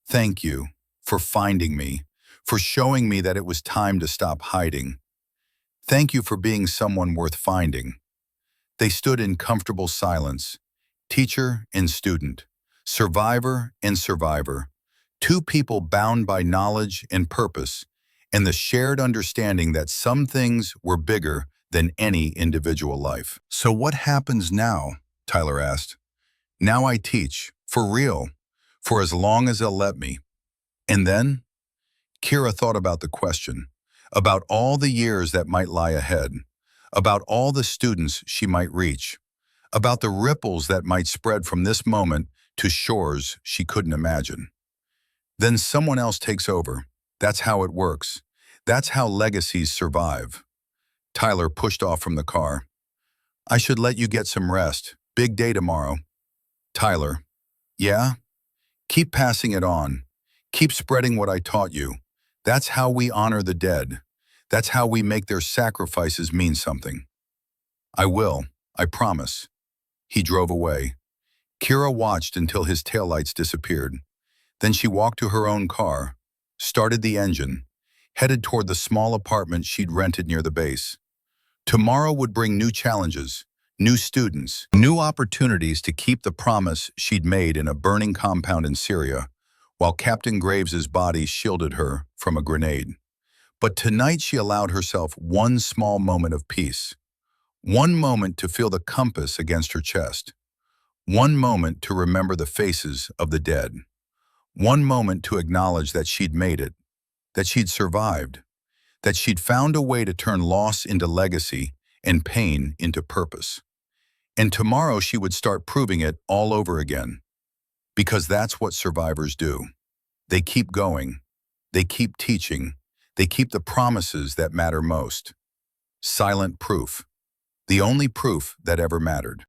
Thank you for finding me, for showing me that it was time to stop hiding. Thank you for being someone worth finding. They stood in comfortable silence, teacher and student, survivor and survivor, two people bound by knowledge and purpose, and the shared understanding that some things were bigger than any individual life. So what happens now? Tyler asked. Now I teach, for real, for as long as they'll let me. And then? Kira thought about the question, about all the years that might lie ahead, about all the students she might reach, about the ripples that might spread from this moment to shores she couldn't imagine. Then someone else takes over. That's how it works. That's how legacies survive. Tyler pushed off from the car. I should let you get some rest. Big day tomorrow. Tyler. Yeah? Keep passing it on. Keep spreading what I taught you. That's how we honor the dead. That's how we make their sacrifices mean something. I will. I promise. He drove away. Kira watched until his taillights disappeared. Then she walked to her own car, started the engine, headed toward the small apartment she'd rented near the base. Tomorrow would bring new challenges, new students, new opportunities to keep the promise she'd made in a burning compound in Syria, while Captain Graves's body shielded her from a grenade. But tonight she allowed herself one small moment of peace, one moment to feel the compass against her chest, one moment to remember the faces of the dead, one moment to acknowledge that she'd made it, that she'd survived, that she'd found a way to turn loss into legacy and pain into purpose. And tomorrow she would start proving it all over again. Because that's what survivors do. They keep going. They keep teaching. They keep the promises that matter most. Silent proof. The only proof that ever mattered.